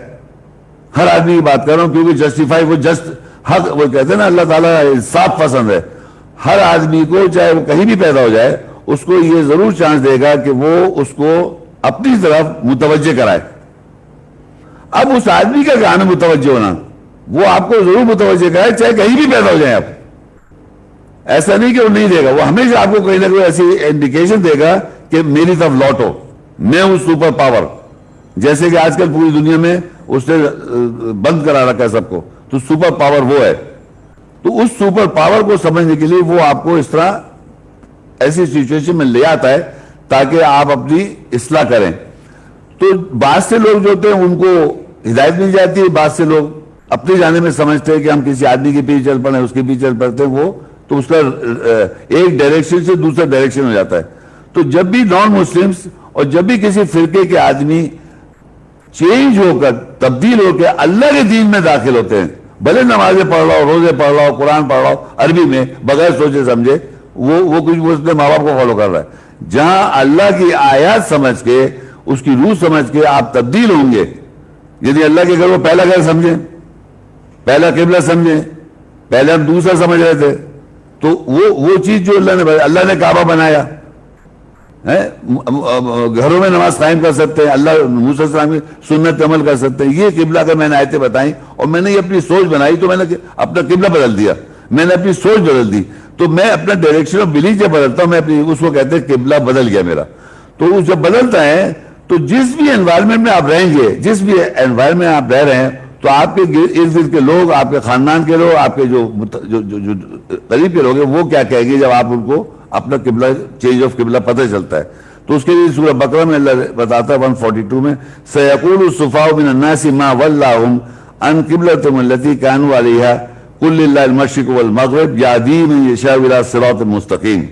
ہر آدمی کی بات کر رہا ہوں کیونکہ جسٹیفائی وہ جسٹ حق، وہ کہتے ہیں نا اللہ تعالیٰ انصاف پسند ہے. ہر آدمی کو چاہے وہ کہیں بھی پیدا ہو جائے اس کو یہ ضرور چانس دے گا کہ وہ اس کو اپنی طرف متوجہ کرائے. اب اس آدمی کا کام ہے متوجہ ہونا، وہ آپ کو ضرور متوجہ کرائے چاہے کہیں بھی پیدا ہو جائیں آپ. ایسا نہیں کہ وہ نہیں دے گا، وہ ہمیشہ آپ کو کوئی نہ کوئی ایسی انڈیکیشن دے گا کہ میری طرف لوٹو، میں ہوں سپر پاور. جیسے کہ آج کل پوری دنیا میں اس نے بند کرا رکھا ہے سب کو، تو سپر پاور وہ ہے. تو اس سپر پاور کو سمجھنے کے لیے وہ آپ کو اس طرح ایسی سچویشن میں لے آتا ہے تاکہ آپ اپنی اصلاح کریں. تو بعض سے لوگ جو ہوتے ہیں ان کو ہدایت مل جاتی ہے، بعض سے لوگ اپنی جانے میں سمجھتے ہیں کہ ہم کسی آدمی کے پیچھے چل پڑے، اس کے پیچھے چل پڑتے ہیں، وہ تو اس کا ایک ڈائریکشن سے دوسرا ڈائریکشن ہو جاتا ہے. تو جب بھی نان مسلمز اور جب بھی کسی فرقے کے آدمی چینج ہو کر، تبدیل ہو کے اللہ کے دین میں داخل ہوتے ہیں، بھلے نمازیں پڑھ رہا ہو، روزے پڑھ رہا ہو، قرآن پڑھ رہا ہو عربی میں بغیر سوچے سمجھے، وہ کچھ وہ اپنے ماں باپ کو فالو کر رہا ہے. جہاں اللہ کی آیات سمجھ کے، اس کی روح سمجھ کے آپ تبدیل ہوں گے، یعنی اللہ کے گھر وہ پہلا گھر سمجھیں، پہلا قبلہ سمجھیں، پہلے ہم دوسرا سمجھ رہے تھے، تو وہ چیز جو اللہ نے کعبہ بنایا، گھروں میں نماز قائم کر سکتے ہیں، اللہ موسیٰ علیہ السلام کی سنت عمل کر سکتے ہیں. یہ قبلہ کا میں نے آیتیں بتائیں اور میں نے یہ اپنی سوچ بنائی تو میں نے اپنا قبلہ بدل دیا، میں نے اپنی سوچ بدل دی. تو میں اپنا ڈائریکشن آف بلیف جب بدلتا ہوں، میں اپنی اس کو کہتے ہیں قبلہ بدل گیا میرا. تو جب بدلتا ہے تو جس بھی انوائرمنٹ میں آپ رہیں گے، جس بھی انوائرمنٹ میں آپ رہ رہے ہیں، تو آپ کے ارد گرد کے لوگ، آپ کے خاندان کے لوگ، آپ کے جو قریب کے لوگ ہیں، وہ کیا کہیں گے جب آپ ان کو اپنا قبلہ چینج آف قبلہ پتہ چلتا ہے. تو اس کے لیے سورہ بقرہ میں اللہ بتاتا ہے 142 میں، سَيَقُولُ السُّفَهَاءُ مِنَ النَّاسِ مَا وَلَّاهُمْ عَنْ قِبْلَتِهِمُ الَّتِي كَانُوا عَلَيْهَا قُلْ لِلَّهِ الْمَشْرِقُ وَالْمَغْرِبُ يَهْدِي مَن يَشَاءُ إِلَىٰ صِرَاطٍ مُسْتَقِيمٍ.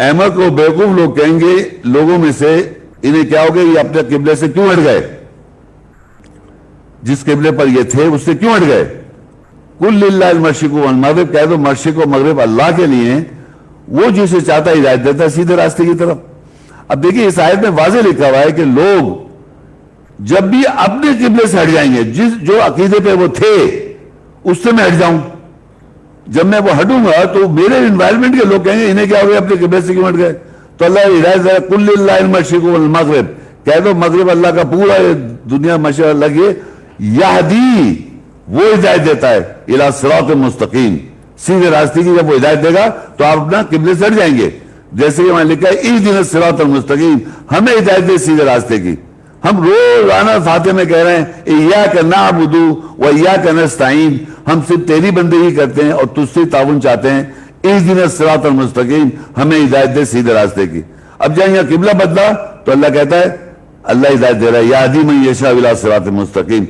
احمد کو بیوقوف لوگ کہیں گے لوگوں میں سے، انہیں کیا ہو گیا، یہ اپنے قبلے سے کیوں ہٹ گئے، جس قبلے پر یہ تھے اس سے کیوں ہٹ گئے. قُلْ لِلَّهِ الْمَشْرِقُ وَالْمَغْرِبُ، کہہ دو مشرق و مغرب اللہ کے لیے، وہ جسے چاہتا ہے ہدایت دیتا ہے سیدھے راستے کی طرف. اب دیکھیں اس آیت میں واضح لکھا ہوا ہے کہ لوگ جب بھی اپنے قبلے سے ہٹ جائیں گے، جو عقیدے پہ وہ تھے اس سے میں ہٹ جاؤں، جب میں وہ ہٹوں گا تو میرے انوائرمنٹ کے لوگ کہیں گے انہیں کیا ہو گیا، اپنے قبلے سے کیوں ہٹ گئے. تو اللہ ہدایت ہے، قُلْ لِلَّهِ الْمَشْرِقُ وَالْمَغْرِبُ، کہہ دو مغرب اللہ کا پورا، دنیا مشرق اللہ کی، یہدی وہ ہدایت دیتا ہے الی صراط مستقیم، سیدھے راستے کی جب وہ ہدایت دے گا تو آپ اپنا قبلے سے ہٹ جائیں گے. جیسے کہ وہاں لکھا ہے اہدنا الصراط المستقیم، ہمیں ہدایت دے سیدھے راستے کی. ہم روزانہ فاتحہ میں کہہ رہے ہیں ایاک نعبد و ایاک نستعین، ہم صرف تیری بندگی کرتے ہیں اور تجھ سے تعاون چاہتے ہیں. اہدنا الصراط المستقیم، ہمیں ہدایت دے سیدھے راستے کی. اب جب یہاں قبلہ بدلا تو اللہ کہتا ہے، اللہ ہدایت دے رہا ہے یہدی من یشاء الی صراط مستقیم.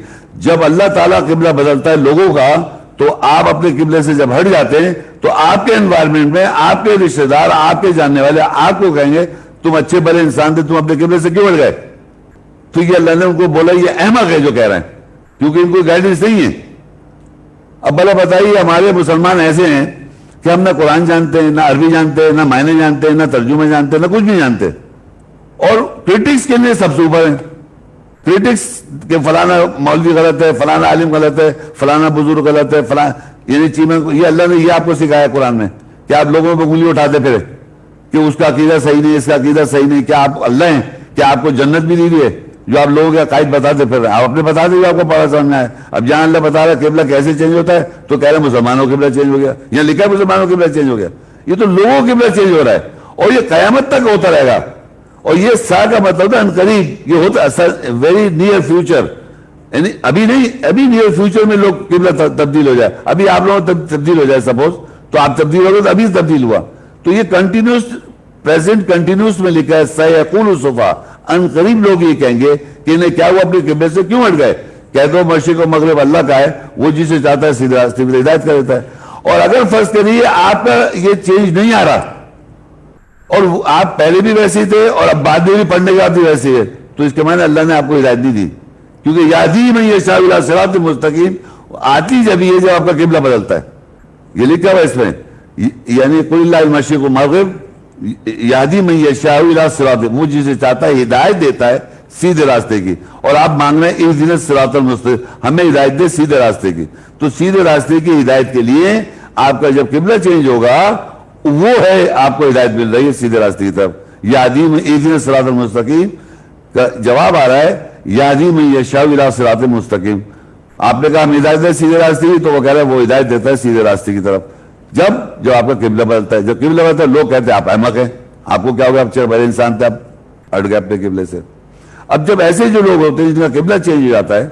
جب اللہ تعالیٰ قبلہ بدلتا ہے لوگوں کا تو آپ اپنے قبلے سے جب ہٹ جاتے ہیں تو آپ کے انوائرمنٹ میں آپ کے رشتہ دار، آپ کے جاننے والے آپ کو کہیں گے تم اچھے بڑے انسان تھے، تم اپنے قبلے سے کیوں ہٹ گئے؟ تو یہ اللہ نے ان کو بولا یہ احمق ہے جو کہہ رہے ہیں، کیونکہ ان کو گائیڈنس نہیں ہے. اب بھلا بتائیے ہمارے مسلمان ایسے ہیں کہ ہم نہ قرآن جانتے ہیں، نہ عربی جانتے ہیں، نہ معنی جانتے ہیں، نہ ترجمے جانتے ہیں، نہ کچھ بھی جانتے، اور کرٹکس کے لیے سب سے اوپر ہیں. کرٹکس کہ فلانا مولوی غلط ہے، فلانا عالم غلط ہے، فلانا بزرگ غلط ہے، یعنی چیزیں یہ اللہ نے یہ آپ کو سکھایا قرآن میں کہ آپ لوگوں پہ انگلی اٹھاتے پھرے کہ اس کا عقیدہ صحیح نہیں، اس کا عقیدہ صحیح نہیں. کیا آپ اللہ ہیں؟ کیا آپ کو جنت بھی دی ہوئی ہے جو آپ لوگوں کے عقائد بتاتے پھر رہے ہیں؟ آپ اپنے بتا دیں جو آپ کو پڑھا سمجھ میں آئے. اب جہاں اللہ بتا رہا ہے قبلہ کیسے چینج ہوتا ہے تو کہہ رہے ہیں مسلمانوں کا قبلہ چینج ہو گیا، یہاں لکھا ہے مسلمانوں کا قبلہ چینج ہو گیا. یہ تو لوگوں کا قبلہ چینج ہو رہا ہے اور یہ قیامت تک ہوتا رہے گا. اور یہ سا کا مطلب ہے ان قریب، یہ ہوتا ویری نیئر فیوچر، یعنی ابھی نہیں، ابھی نیئر فیوچر میں لوگ قبلہ تبدیل ہو جائے. ابھی آپ لوگوں تبدیل ہو جائے سپوز، تو آپ تبدیل ہو گئے تو ابھی تبدیل ہوا. تو یہ کنٹینیوس پریزنٹ کنٹینیوس میں لکھا ہے سیقول الصفا، ان قریب لوگ یہ کہیں گے کہ انہیں کیا ہوا اپنے قبلے سے کیوں ہٹ گئے. کہہ دو مشرق و مغرب اللہ کا ہے، وہ جسے چاہتا ہے سیدھے راستے پر ہدایت کر دیتا ہے. اور اگر فرض کریے آپ کا یہ چینج نہیں آ رہا اور آپ پہلے بھی ویسے تھے اور اب بعد میں بھی پڑھنے کے بعد بھی ویسے ہے، تو اس کے معنی اللہ نے آپ کو ہدایت نہیں دی. کیونکہ یہدی من یشاء الی صراط مستقیم آتی جب یہ جب آپ کا قبلہ بدلتا ہے، یہ لکھا ہوا اس میں، یعنی قل اللہ المشرق والمغرب یہدی من یشاء الی صراط، وہ جسے چاہتا ہے ہدایت دیتا ہے سیدھے راستے کی. اور آپ مانگ رہے ہیں اہدنا الصراط المستقیم، ہمیں ہدایت دے سیدھے راستے کی. تو سیدھے راستے کی ہدایت کے لیے آپ کا جب قبلہ چینج ہوگا وہ ہے آپ کو ہدایت مل رہی ہے سیدھے راستے کی طرف. یہدی من اہدنا الصراط المستقیم کا جواب آ رہا ہے یہدی من یشاء الی صراط مستقیم. آپ نے کہا ہم ہدایت دے سیدھے راستے کی، تو وہ کہہ رہے ہیں وہ ہدایت دیتا ہے سیدھے راستے کی طرف جب آپ کا قبلہ بدلتا ہے. جب قبلہ بدلتا ہے لوگ کہتے ہیں آپ احمق ہیں، آپ کو کیا ہوگا، آپ بڑے انسان تھے، آپ ہٹ گئے اپنے قبلے سے. اب جب ایسے جو لوگ ہوتے ہیں جن کا قبلہ چینج ہو جاتا ہے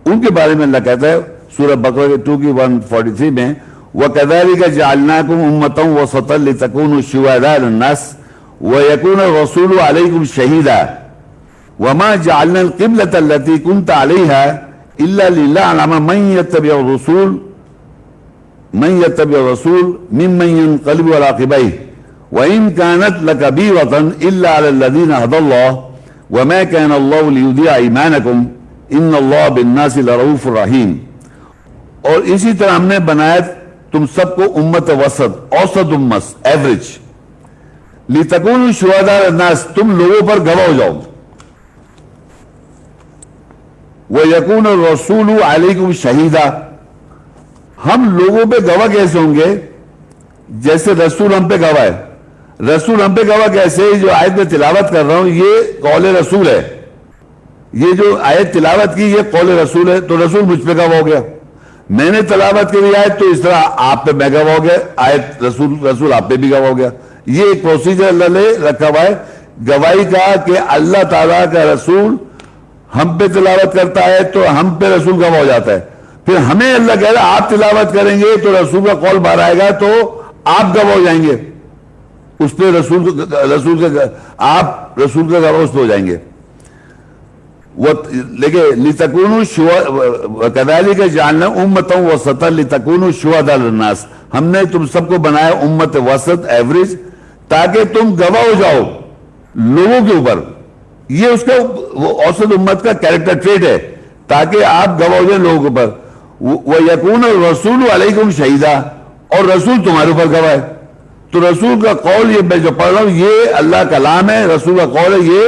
ان کے بارے میں اللہ کہتا ہے سورہ بقرہ کے 2 کی 143 میں وَكَذَلِكَ جَعَلْنَاكُمْ أُمَّةً وَسَطًا لِتَكُونُوا شُهَدَاءَ عَلَى النَّاسِ وَيَكُونَ الرَّسُولُ عَلَيْكُمْ شَهِيدًا وَمَا جَعَلْنَا الْقِبْلَةَ الَّتِي كُنْتَ عَلَيْهَا إِلَّا لِنَعْلَمَ مَن يَتَّبِعُ الرَّسُولَ مِمَّن يَنقَلِبُ عَلَى عَقِبَيْهِ وَإِن كَانَتْ لَكَبِيرَةً إِلَّا عَلَى الَّذِينَ هَدَى اللَّهُ وَمَا كَانَ اللَّهُ لِيُضِيعَ إِيمَانَكُمْ إِنَّ اللَّهَ بِالنَّاسِ لَرَءُوفٌ رَحِيمٌ. اور اسی طرح ہم نے بنایا تم سب کو امت وسط، اوسط امت، ایوریج، لِتَكُونُوا شُهَدَاءَ عَلَى النَّاسِ، تم لوگوں پر گواہ ہو جاؤ. وَيَكُونَ الرَّسُولُ عَلَيْكُمْ شَهِيدًا، ہم لوگوں پہ گواہ کیسے ہوں گے؟ جیسے رسول ہم پہ گواہ ہے. رسول ہم پہ گواہ کیسے؟ جو آیت میں تلاوت کر رہا ہوں یہ قول رسول ہے، یہ جو آیت تلاوت کی یہ قول رسول ہے، تو رسول مجھ پہ گواہ ہو گیا. میں نے تلاوت کی آیت تو اس طرح آپ پہ میں گواہ ہو گیا، آیت رسول آپ پہ بھی گواہ ہو گیا. یہ ایک پروسیجر اللہ نے رکھا ہوا ہے گواہی کا کہ اللہ تعالیٰ کا رسول ہم پہ تلاوت کرتا ہے تو ہم پہ رسول گواہ ہو جاتا ہے. پھر ہمیں اللہ کہہ رہا ہے آپ تلاوت کریں گے تو رسول کا قول باہر آئے گا تو آپ گواہ ہو جائیں گے اس پہ، آپ رسول کا گواہ اس پہ ہو جائیں گے. لیکن لِتَكُونُوا وَكَذَلِكَ جَعَلْنَا أُمَّةً وَسَطًا لِتَكُونُوا شُهَدَاءَ عَلَى النَّاسِ، ہم نے تم سب کو بنایا امت وسط، ایوریج، تاکہ تم گواہ ہو جاؤ لوگوں کے اوپر. یہ اس کا اوسط امت کا کیریکٹر ٹریٹ ہے تاکہ آپ گواہ ہو جائیں لوگوں کے اوپر. وَيَكُونَ الرَّسُولُ عَلَيْكُمْ شَهِيدًا، اور رسول تمہارے اوپر گواہ ہے. تو رسول کا قول یہ میں جو پڑھ رہا ہوں یہ اللہ کا کلام ہے، رسول کا قول ہے، یہ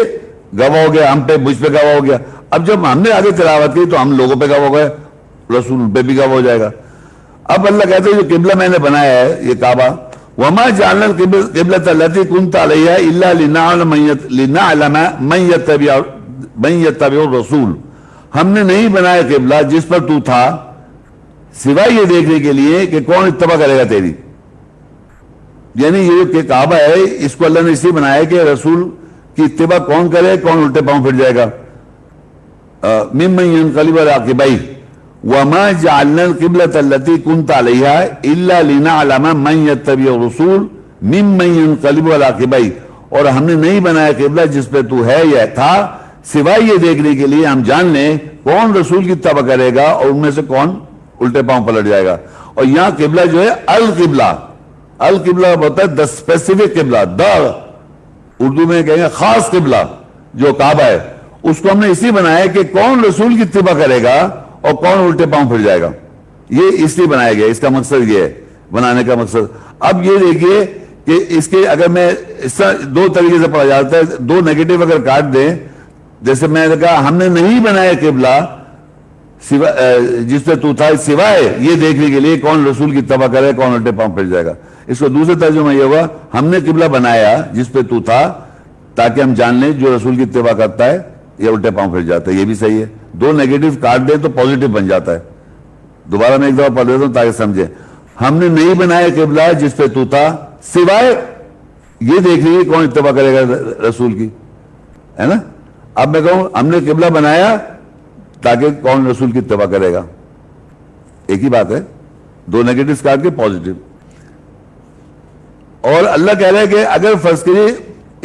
گواہ ہو گیا، ہم پہ مجھ پہ گواہ ہو گیا. اب جب ہم نے آگے تلاوت کی تو ہم لوگوں پہ گواہ ہو گئے، رسول پہ بھی گواہ ہو جائے گا. اب اللہ کہتے ہیں جو قبلہ میں نے بنایا ہے یہ کعبہ، وَمَا جَعَلْنَا الْقِبْلَةَ الَّتِي كُنْتَ عَلَيْهَا إِلَّا لِنَعْلَمَ مَن يَتَّبِعُ الرَّسُولَ، ہم نے نہیں بنایا قبلہ جس پر تو تھا سوائے یہ دیکھنے کے لیے کہ کون اتباع کرے گا تیری. یعنی یہ کہ کعبہ ہے اس کو اللہ نے اس لیے بنایا کہ رسول کی اتباع کون کرے, کون الٹے پاؤں پھر جائے گا. ممن ينقلب على عقبيه وما جعلنا القبلة التي كنت عليها الا لنعلم من يتبع الرسول ممن ينقلب على عقبيه, اور ہم نے نہیں بنایا قبلہ جس پہ تو ہے یا تھا سوائے یہ دیکھنے کے لیے ہم جان لیں کون رسول کی اتباع کرے گا اور ان میں سے کون الٹے پاؤں پلٹ جائے گا. اور یہاں قبلہ جو ہے القبلہ, القبلہ ہوتا ہے the specific قبلہ, اردو میں کہیں گے خاص قبلہ جو کعبہ ہے, اس کو ہم نے اسی بنایا کہ کون رسول کی اتباع کرے گا اور کون الٹے پاؤں پھر جائے گا. یہ اس لیے بنایا گیا, اس کا مقصد یہ ہے بنانے کا مقصد. اب یہ دیکھیے کہ اس کے اگر میں اس طرح دو طریقے سے پڑھا جاتا ہے, دو نیگیٹو اگر کاٹ دیں, جیسے میں نے کہا ہم نے نہیں بنایا قبلہ جس پہ تو تھا سوائے یہ دیکھنے کے لیے کون رسول کی اتباع کرے کون الٹے پاؤں پھر جائے گا. اس کو دوسرے ترجمہ یہ ہوگا ہم نے قبلہ بنایا جس پہ تو تھا تاکہ ہم جان لیں جو رسول کی اتباع کرتا ہے یا الٹے پاؤں پھر جاتا ہے. یہ بھی صحیح ہے, دو نیگیٹو کاٹ دیں تو پازیٹو بن جاتا ہے. دوبارہ میں ایک دفعہ پڑھ دیتا ہوں تاکہ سمجھیں. ہم نے نہیں بنایا قبلہ جس پہ تو تھا سوائے یہ دیکھ لیجیے کون اتباع کرے گا رسول کی, ہے نا. اب میں کہوں ہم نے قبلہ بنایا تاکہ کون رسول کی اتباع کرے گا, ایک ہی بات ہے, دو نیگیٹو کاٹ کے پازیٹو. اور اللہ کہہ رہا ہے کہ اگر فرض کریے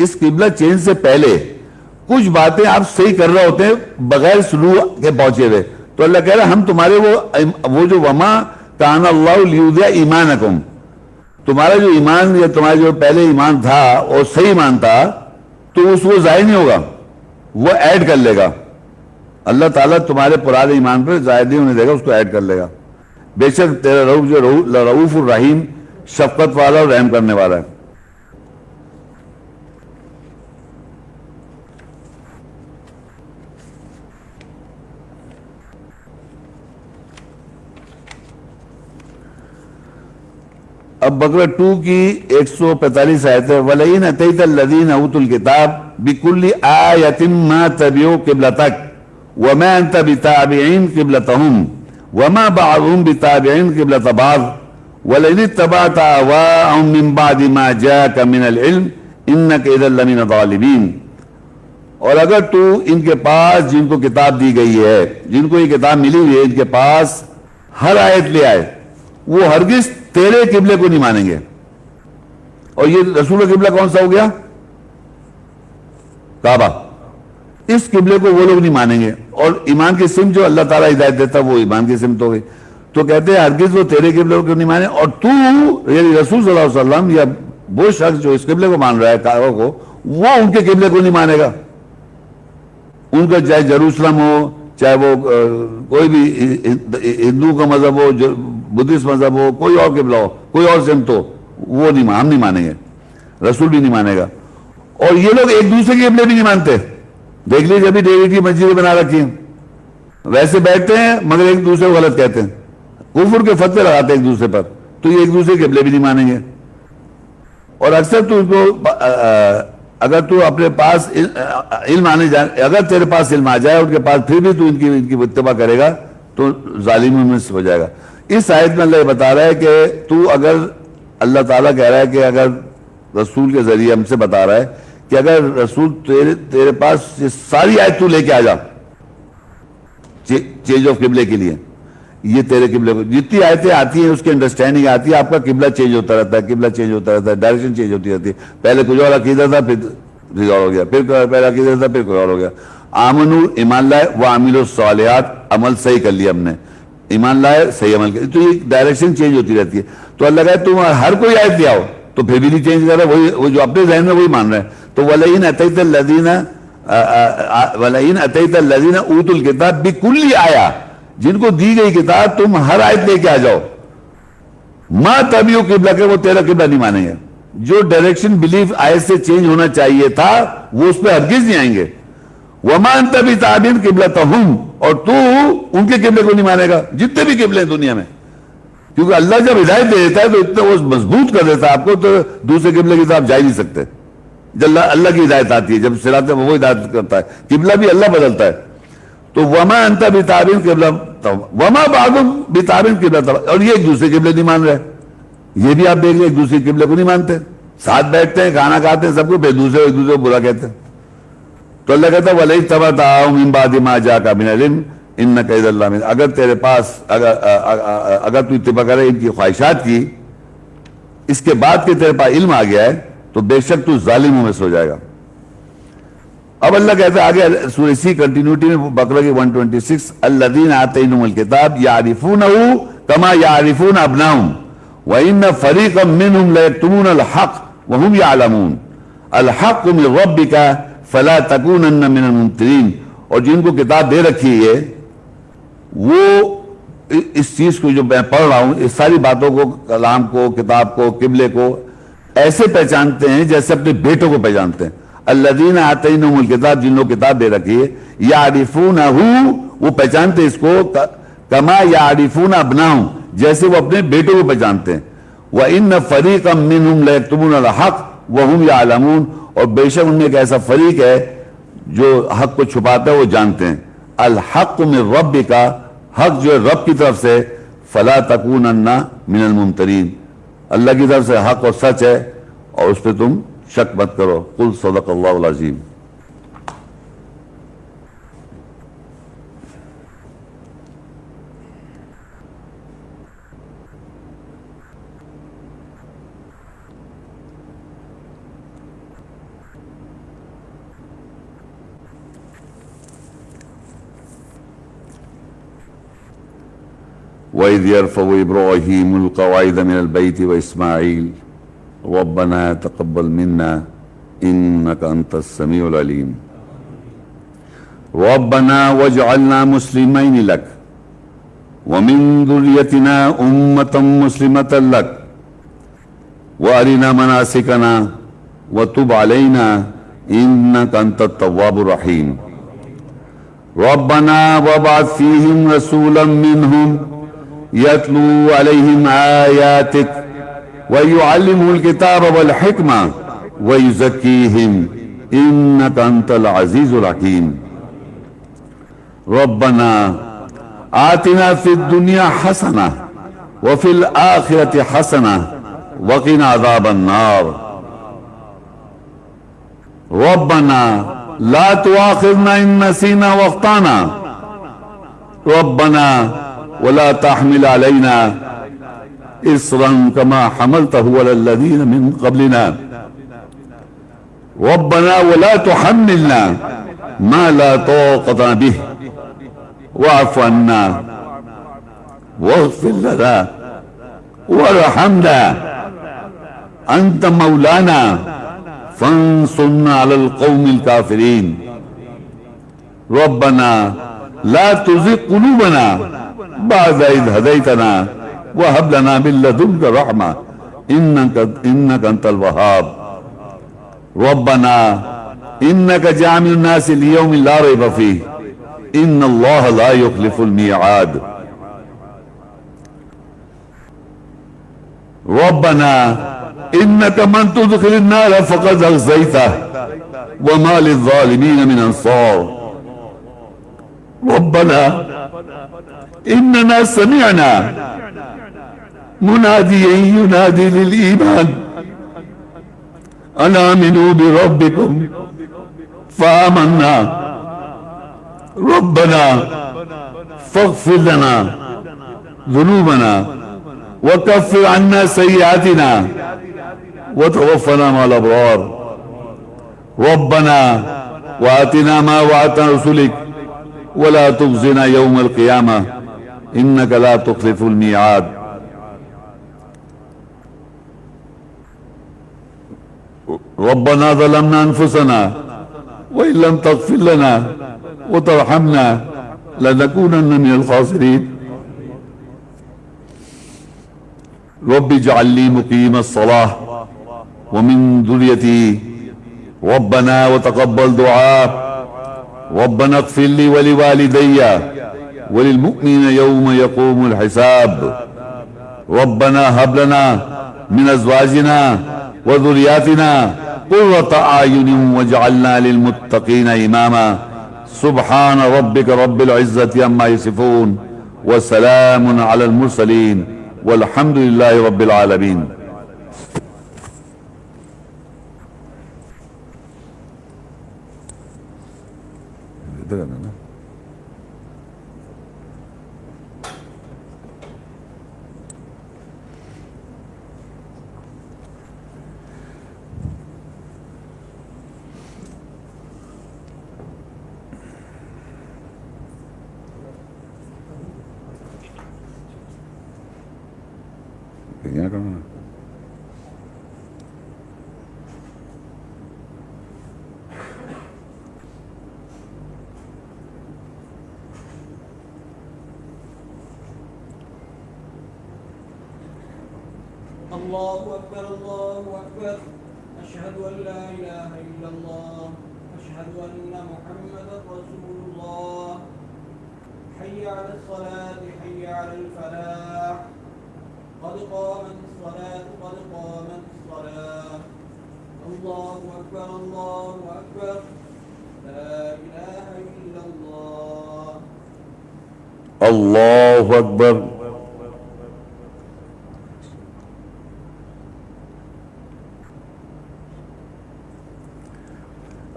اس قبلہ چینج سے پہلے کچھ باتیں آپ صحیح کر رہے ہوتے ہیں بغیر سلوک کے پہنچے ہوئے, تو اللہ کہہ رہا ہے ہم تمہارے وہ جو وما کان اللہ لیودع ایمانکم, تمہارا جو ایمان یا تمہارا جو پہلے ایمان تھا اور صحیح ایمان تھا تو اس وہ ضائع نہیں ہوگا, وہ ایڈ کر لے گا. اللہ تعالیٰ تمہارے پرانے ایمان پر ضائع نہیں ہونے دے گا, اس کو ایڈ کر لے گا. بے شک تیرا رؤوف جو رؤوف الرحیم شفقت والا اور رحم کرنے والا ہے. اب بقرہ 2 کی 145 آیت ہے. وَلَئِنْ أَتَيْتَ الَّذِينَ أُوتُوا الْكِتَابَ بِكُلِّ آيَةٍ مَا تَبِعُوا قِبْلَتَكَ وَمَا أَنْتَ بِتَابِعٍ قِبْلَتَهُمْ وَمَا بَعْضُهُمْ بِتَابِعٍ قِبْلَةَ بَعْضٍ وَلَئِنِ اتَّبَعْتَ أَهْوَاءَهُمْ مِنْ بَعْدِ مَا جَاءَكَ مِنَ الْعِلْمِ إِنَّكَ إِذًا لَمِنَ الظَّالِمِينَ. اور اگر تو ان کے پاس جن کو کتاب دی گئی ہے, جن کو یہ کتاب ملی ہوئی ہے, ان کے پاس ہر آیت لے آئے, وہ ہرگز تیرے قبلے کو نہیں مانیں گے. اور یہ رسول کا قبلہ کون سا ہو گیا؟ کعبہ. اس قبلے کو وہ لوگ نہیں مانیں گے. اور ایمان کی سمت جو اللہ تعالیٰ ہدایت دیتا وہ ایمان کی سمت ہو گئی. تو کہتے ہیں ہرگز وہ تیرے قبلے کو نہیں مانے, اور تو یعنی رسول صلی اللہ علیہ وسلم یا وہ شخص جو اس قبلے کو مان رہا ہے کعبہ کو, وہ ان کے قبلے کو نہیں مانے گا. ان کا چاہے جروسلم ہو, چاہے وہ کوئی بھی ہندو کا مذہب ہو, بدھسٹ مذہب ہو, کوئی اور قبلہ ہو, کوئی اور سمت ہو, وہ نہیں, ہم نہیں مانیں گے, رسول بھی نہیں مانے گا. اور یہ لوگ ایک دوسرے کے قبلے بھی نہیں مانتے. دیکھ لیجیے ابھی ڈیوڈ کی مسجدیں بنا رکھی ہیں, ویسے بیٹھتے ہیں مگر ایک دوسرے کو غلط کہتے ہیں, کفر کے فتوے لگاتے ہیں ایک دوسرے پر, تو یہ ایک دوسرے کے قبلے بھی نہیں مانیں گے. اور اکثر تو اس کو اگر تو اپنے پاس علم آنے جائے, اگر تیرے پاس علم آ جائے ان کے پاس, پھر بھی تو ان کی اتباع کرے گا تو ظالموں میں سے ہو جائے گا. اس آیت میں اللہ یہ بتا رہا ہے کہ تو اگر, اللہ تعالیٰ کہہ رہا ہے کہ اگر رسول کے ذریعے ہم سے بتا رہا ہے کہ اگر رسول تیرے پاس یہ ساری آیت تو لے کے آ جا چینج آف قبلے کے لیے, یہ تیرے قبلے کو جتنی آیتیں آتی ہیں اس کی انڈرسٹینڈنگ آتی ہے, آپ کا قبلہ چینج ہوتا رہتا ہے, قبلہ چینج ہوتا رہتا ہے, ڈائریکشن چینج ہوتی رہتی ہے. پہلے کچھ اور عقیدہ تھا, پھر اور ہو گیا, پھر پہلے عقیدہ تھا, پھر کوئی اور ہو گیا. آمنوا ایمان لائے, وعملوا الصالحات عمل صحیح کر لیا ہم نے, ایمان لائے صحیح عمل کر, تو یہ ڈائریکشن چینج ہوتی رہتی ہے. تو اللہ کہے تم ہر کوئی آیت لے آؤ, تو پھر بھی نہیں چینج کر رہا, وہ جو اپنے ذہن میں وہی مان رہے ہیں. تو وَلَئِنْ أَتَيْتَ الَّذِينَ أُوتُوا الْكِتَابَ بِكُلِّ آیَةٍ, جن کو دی گئی کتاب تم ہر آیت لے کے آ جاؤ, مَا تَبِعُوا قِبْلَكَ, وہ تیرا قبلہ نہیں مانیں گے. جو ڈائریکشن بلیف آیت سے چینج ہونا چاہیے تھا وہ اس پہ ہرگز نہیں آئیں گے. وَمَا أَنْتَ بِتَابِعٍ قِبْلَتَهُمْ, اور تو ان کے قبلے کو نہیں مانے گا, جتنے بھی قبلے ہیں دنیا میں. کیونکہ اللہ جب ہدایت دے دیتا ہے تو اتنا وہ مضبوط کر دیتا ہے آپ کو, تو دوسرے قبلے کی طرف جا ہی نہیں سکتے. جب اللہ کی ہدایت آتی ہے, جب صراط وہ ہدایت کرتا ہے, قبلہ بھی اللہ بدلتا ہے. تو وما انت بتابع قبلہ وما بعضهم بتابع قبلہ، اور یہ ایک دوسرے قبلے نہیں مان رہے. یہ بھی آپ دیکھ لیں ایک دوسرے قبلے کو نہیں مانتے، ساتھ بیٹھتے ہیں کھانا کھاتے ہیں سب کو، پھر ایک دوسرے کو برا کہتے ہیں. تو اللہ کہتا ہے وَلَئِن اتَّبَعْتَ مِن بَعْدِ مَا جَاءَكَ مِنَ الْعِلْمِ إِنَّكَ إِذًا لَّمِنَ، اگر تیرے پاس اگر تو اتباع کرے ان کی خواہشات کی اس کے بعد کہ تیرے پاس علم آ گیا ہے تو بے شک تو ظالموں میں سے ہو جائے گا. اب اللہ کہتا ہے آگے سورہ سی کنٹینیوٹی میں بقرہ کی 126 الذین آتینہم الکتاب یعرفونہ کما یعرفون ابناہم وَإِنَّ فَرِيقًا مِّنْهُمْ لَيَكْتُمُونَ الْحَقَّ وَهُمْ يَعْلَمُونَ الْحَقُّ مِنْ رَبِّكَ فَلَا تَكُونَنَّ مِنَ الْمُمْتَرِينَ. اور جن کو کتاب دے رکھی ہے وہ اس چیز کو جو میں پڑھ رہا ہوں اس ساری باتوں کو، کلام کو، کتاب کو، قبلے کو ایسے پہچانتے ہیں جیسے اپنے بیٹوں کو پہچانتے ہیں. الذین آتینہم الکتاب، جن لوگ کتاب دے رکھی ہے، یعرفونہ وہ پہچانتے اس کو کما یعرفون ابناہم جیسے وہ اپنے بیٹوں کو پہچانتے ہیں. وَإِنَّ فَرِيقًا مِّنْهُمْ لَيَكْتُمُونَ الْحَقَّ وَهُمْ يَعْلَمُونَ، اور بے شک ان میں ایک ایسا فریق ہے جو حق کو چھپاتا ہے وہ جانتے ہیں. الحق من ربک، حق جو ہے رب کی طرف سے، فلا تکونن من الممترین، اللہ کی طرف سے حق اور سچ ہے اور اس پہ تم شک مت کرو. قل صدق اللہ العظیم. وَإِذْ يَرْفَعُ إِبْرَاهِيمُ الْقَوَاعِدَ مِنَ الْبَيْتِ وَإِسْمَاعِيلُ رَبَّنَا تَقَبَّلْ مِنَّا إِنَّكَ أَنْتَ السَّمِيعُ الْعَلِيمُ. رَبَّنَا وَاجْعَلْنَا مُسْلِمَيْنِ لَكَ وَمِنْ ذُرِّيَّتِنَا أُمَّةً مُسْلِمَةً لَكَ وَأَرِنَا مَنَاسِكَنَا وَتُبْ عَلَيْنَا إِنَّكَ أَنْتَ التَّوَّابُ الرَّحِيمُ. رَبَّنَا وَابْعَثْ فِيهِمْ رَسُولًا مِّنْهُمْ يَتْلُو عَلَيْهِمْ آيَاتِكَ وَيُعَلِّمُهُمُ الْكِتَابَ وَالْحِكْمَةَ وَيُزَكِّيهِمْ إِنَّكَ أَنْتَ الْعَزِيزُ الْحَكِيمُ. رَبَّنَا آتِنَا فِي الدُّنْيَا حَسَنَةً وَفِي الْآخِرَةِ حَسَنَةً وَقِنَا عَذَابَ النَّارِ. رَبَّنَا لا تؤاخذنا إن نسينا واخطأنا ربنا ولا تحمل علينا إصرا كما حملته على الذين من قبلنا ربنا ولا تحملنا ما لا طاقة به واعف عنا واغفر لنا وارحمنا أنت مولانا فانصرنا على القوم الكافرين. ربنا لا تزغ قلوبنا بعد إذ هديتنا وهب لنا من لدنك رحمة إنك أنت الوهاب. ربنا إنك جامع الناس ليوم لا ريب فيه إن الله لا يخلف الميعاد. ربنا إنك من تدخل النار فقد أخزيته وما للظالمين من أنصار. ربنا إننا سمعنا مناديا ينادي للإيمان أن آمنوا بربكم فآمنا ربنا فاغفر لنا ذنوبنا وكفر عنا سيئاتنا وتوفنا مع الأبرار. ربنا وآتنا ما وعدتنا رسلك ولا تخزنا يوم القيامة إنك لا تخلف الميعاد. ربنا ظلمنا أنفسنا وإن لم تغفر لنا وترحمنا لنكونن من الخاسرين. رب اجعل لي مقيم الصلاة ومن ذريتي ربنا وتقبل دعاء. ربنا اغفر لي ولوالدي وللمؤمنين يوم يقوم الحساب. ربنا هب لنا من أزواجنا وذرياتنا قرة أعين واجعلنا للمتقين إماما. سبحان ربك رب العزة عما يصفون وسلام على المرسلين والحمد لله رب العالمين. الله أكبر الله أكبر أشهد أن لا إله إلا الله أشهد أن محمدا رسول الله حي على الصلاة حي على الفلاح قد قامت الصلاة قد قامت الصلاة الله أكبر الله أكبر لا إله إلا الله. الله أكبر.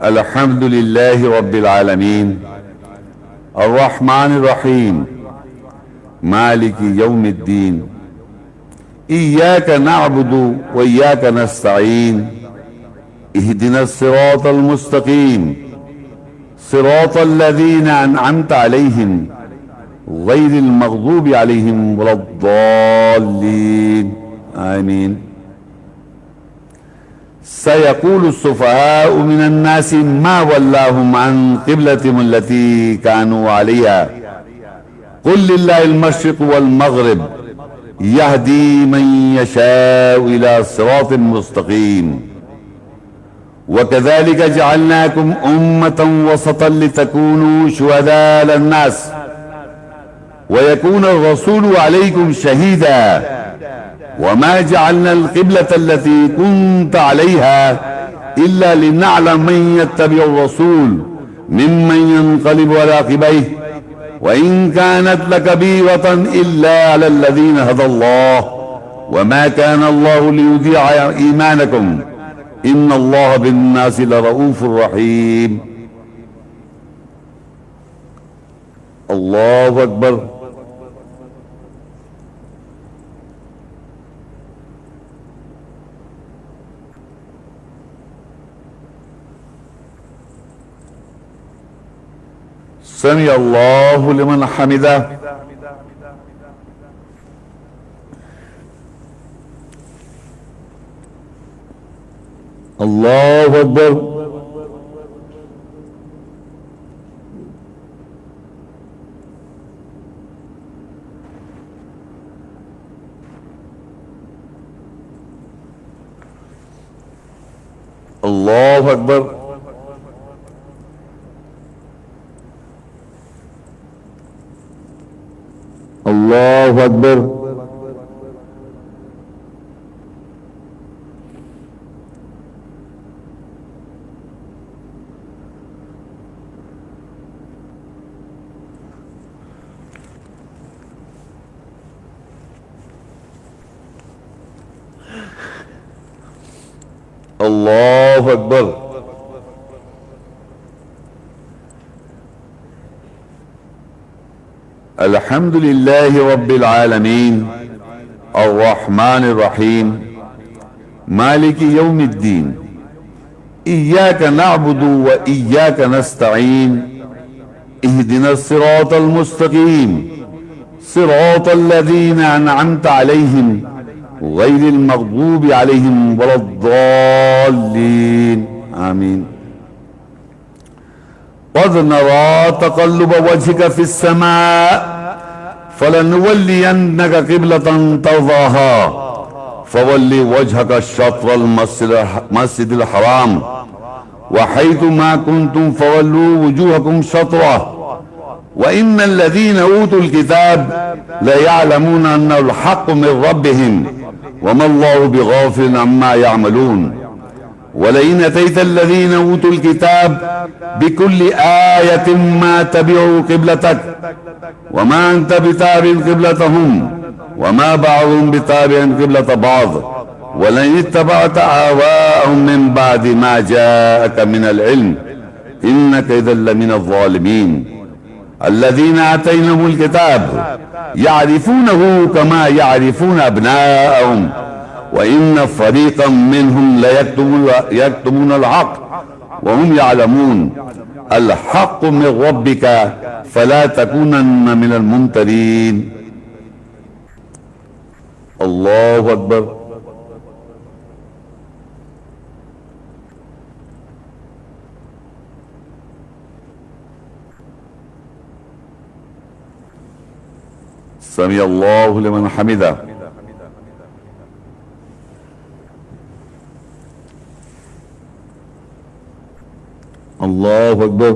الحمد لله رب العالمين الرحمن الرحيم مالك يوم الدين إياك نعبد وإياك نستعين اهدنا الصراط المستقيم صراط الذين أنعمت عليهم غير المغضوب عليهم ولا الضالين آمين. سيقول السفهاء من الناس ما ولاهم عن قبلتهم التي كانوا عليها قل لله المشرق والمغرب يهدي من يشاء إلى صراط مستقيم. وكذلك جعلناكم أمة وسطا لتكونوا شهداء على الناس ويكون الرسول عليكم شهيدا وما جعلنا القبلة التي كنت عليها إلا لنعلم من يتبع الرسول ممن ينقلب على عقبيه وإن كانت لكبيرة إلا على الذين هدى الله وما كان الله ليضيع إيمانكم إن الله بالناس لرؤوف رحيم. الله أكبر. سمع الله لمن حمده. الله أكبر. الله أكبر. الله أكبر. الله أكبر. الحمد لله رب العالمين الرحمن الرحيم مالك يوم الدين إياك نعبد وإياك نستعين اهدنا الصراط المستقيم صراط الذين أنعمت عليهم غير المغضوب عليهم ولا الضالين آمين. قد نرى تقلب وجهك في السماء فلنولينك قبلة ترضاها فول وجهك شطر المسجد الحرام وحيث ما كنتم فولوا وجوهكم شطره وإن الذين أوتوا الكتاب ليعلمون أنه الحق من ربهم وما الله بغافل عما يعملون وَلَئِنْ أَتَيْتَ الَّذِينَ أُوتُوا الْكِتَابَ بِكُلِّ آيَةٍ مَا تَبِعُوا قِبْلَتَكَ وَمَا أَنْتَ بِتَابِعٍ قِبْلَتَهُمْ وَمَا بَعْضُهُمْ بِتَابِعٍ قِبْلَةَ بَعْضٍ وَلَئِنِ اتَّبَعْتَ أَهْوَاءَهُمْ مِنْ بَعْدِ مَا جَاءَكَ مِنَ الْعِلْمِ إِنَّكَ إِذًا لَمِنَ الظَّالِمِينَ الَّذِينَ آتَيْنَاهُمُ الْكِتَابَ يَعْرِفُونَهُ كَمَا يَعْرِفُونَ أَبْنَاءَهُمْ وَإِنَّ فَرِيقًا مِّنْهُمْ لَيَكْتُمُونَ الْحَقَّ وَهُمْ يَعْلَمُونَ الْحَقُّ مِنْ رَبِّكَ فَلَا تَكُونَنَّ مِنَ الْمُمْتَرِينَ. اللہ اکبر. سمع اللہ لمن حمدہ. اللہ اکبر.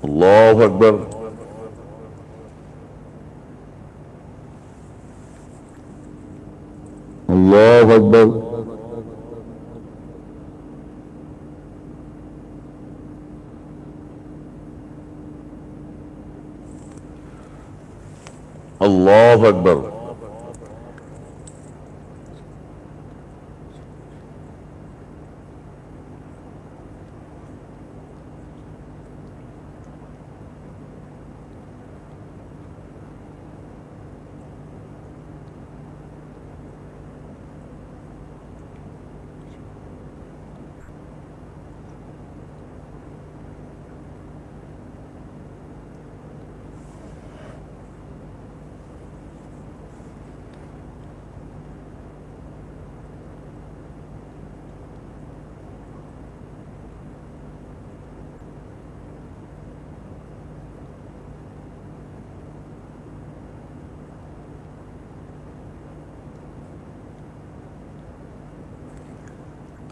اللہ اکبر. اللہ اکبر. اللہ اکبر.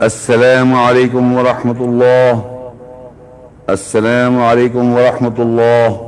السلام علیکم ورحمۃ اللہ. السلام علیکم ورحمۃ اللہ.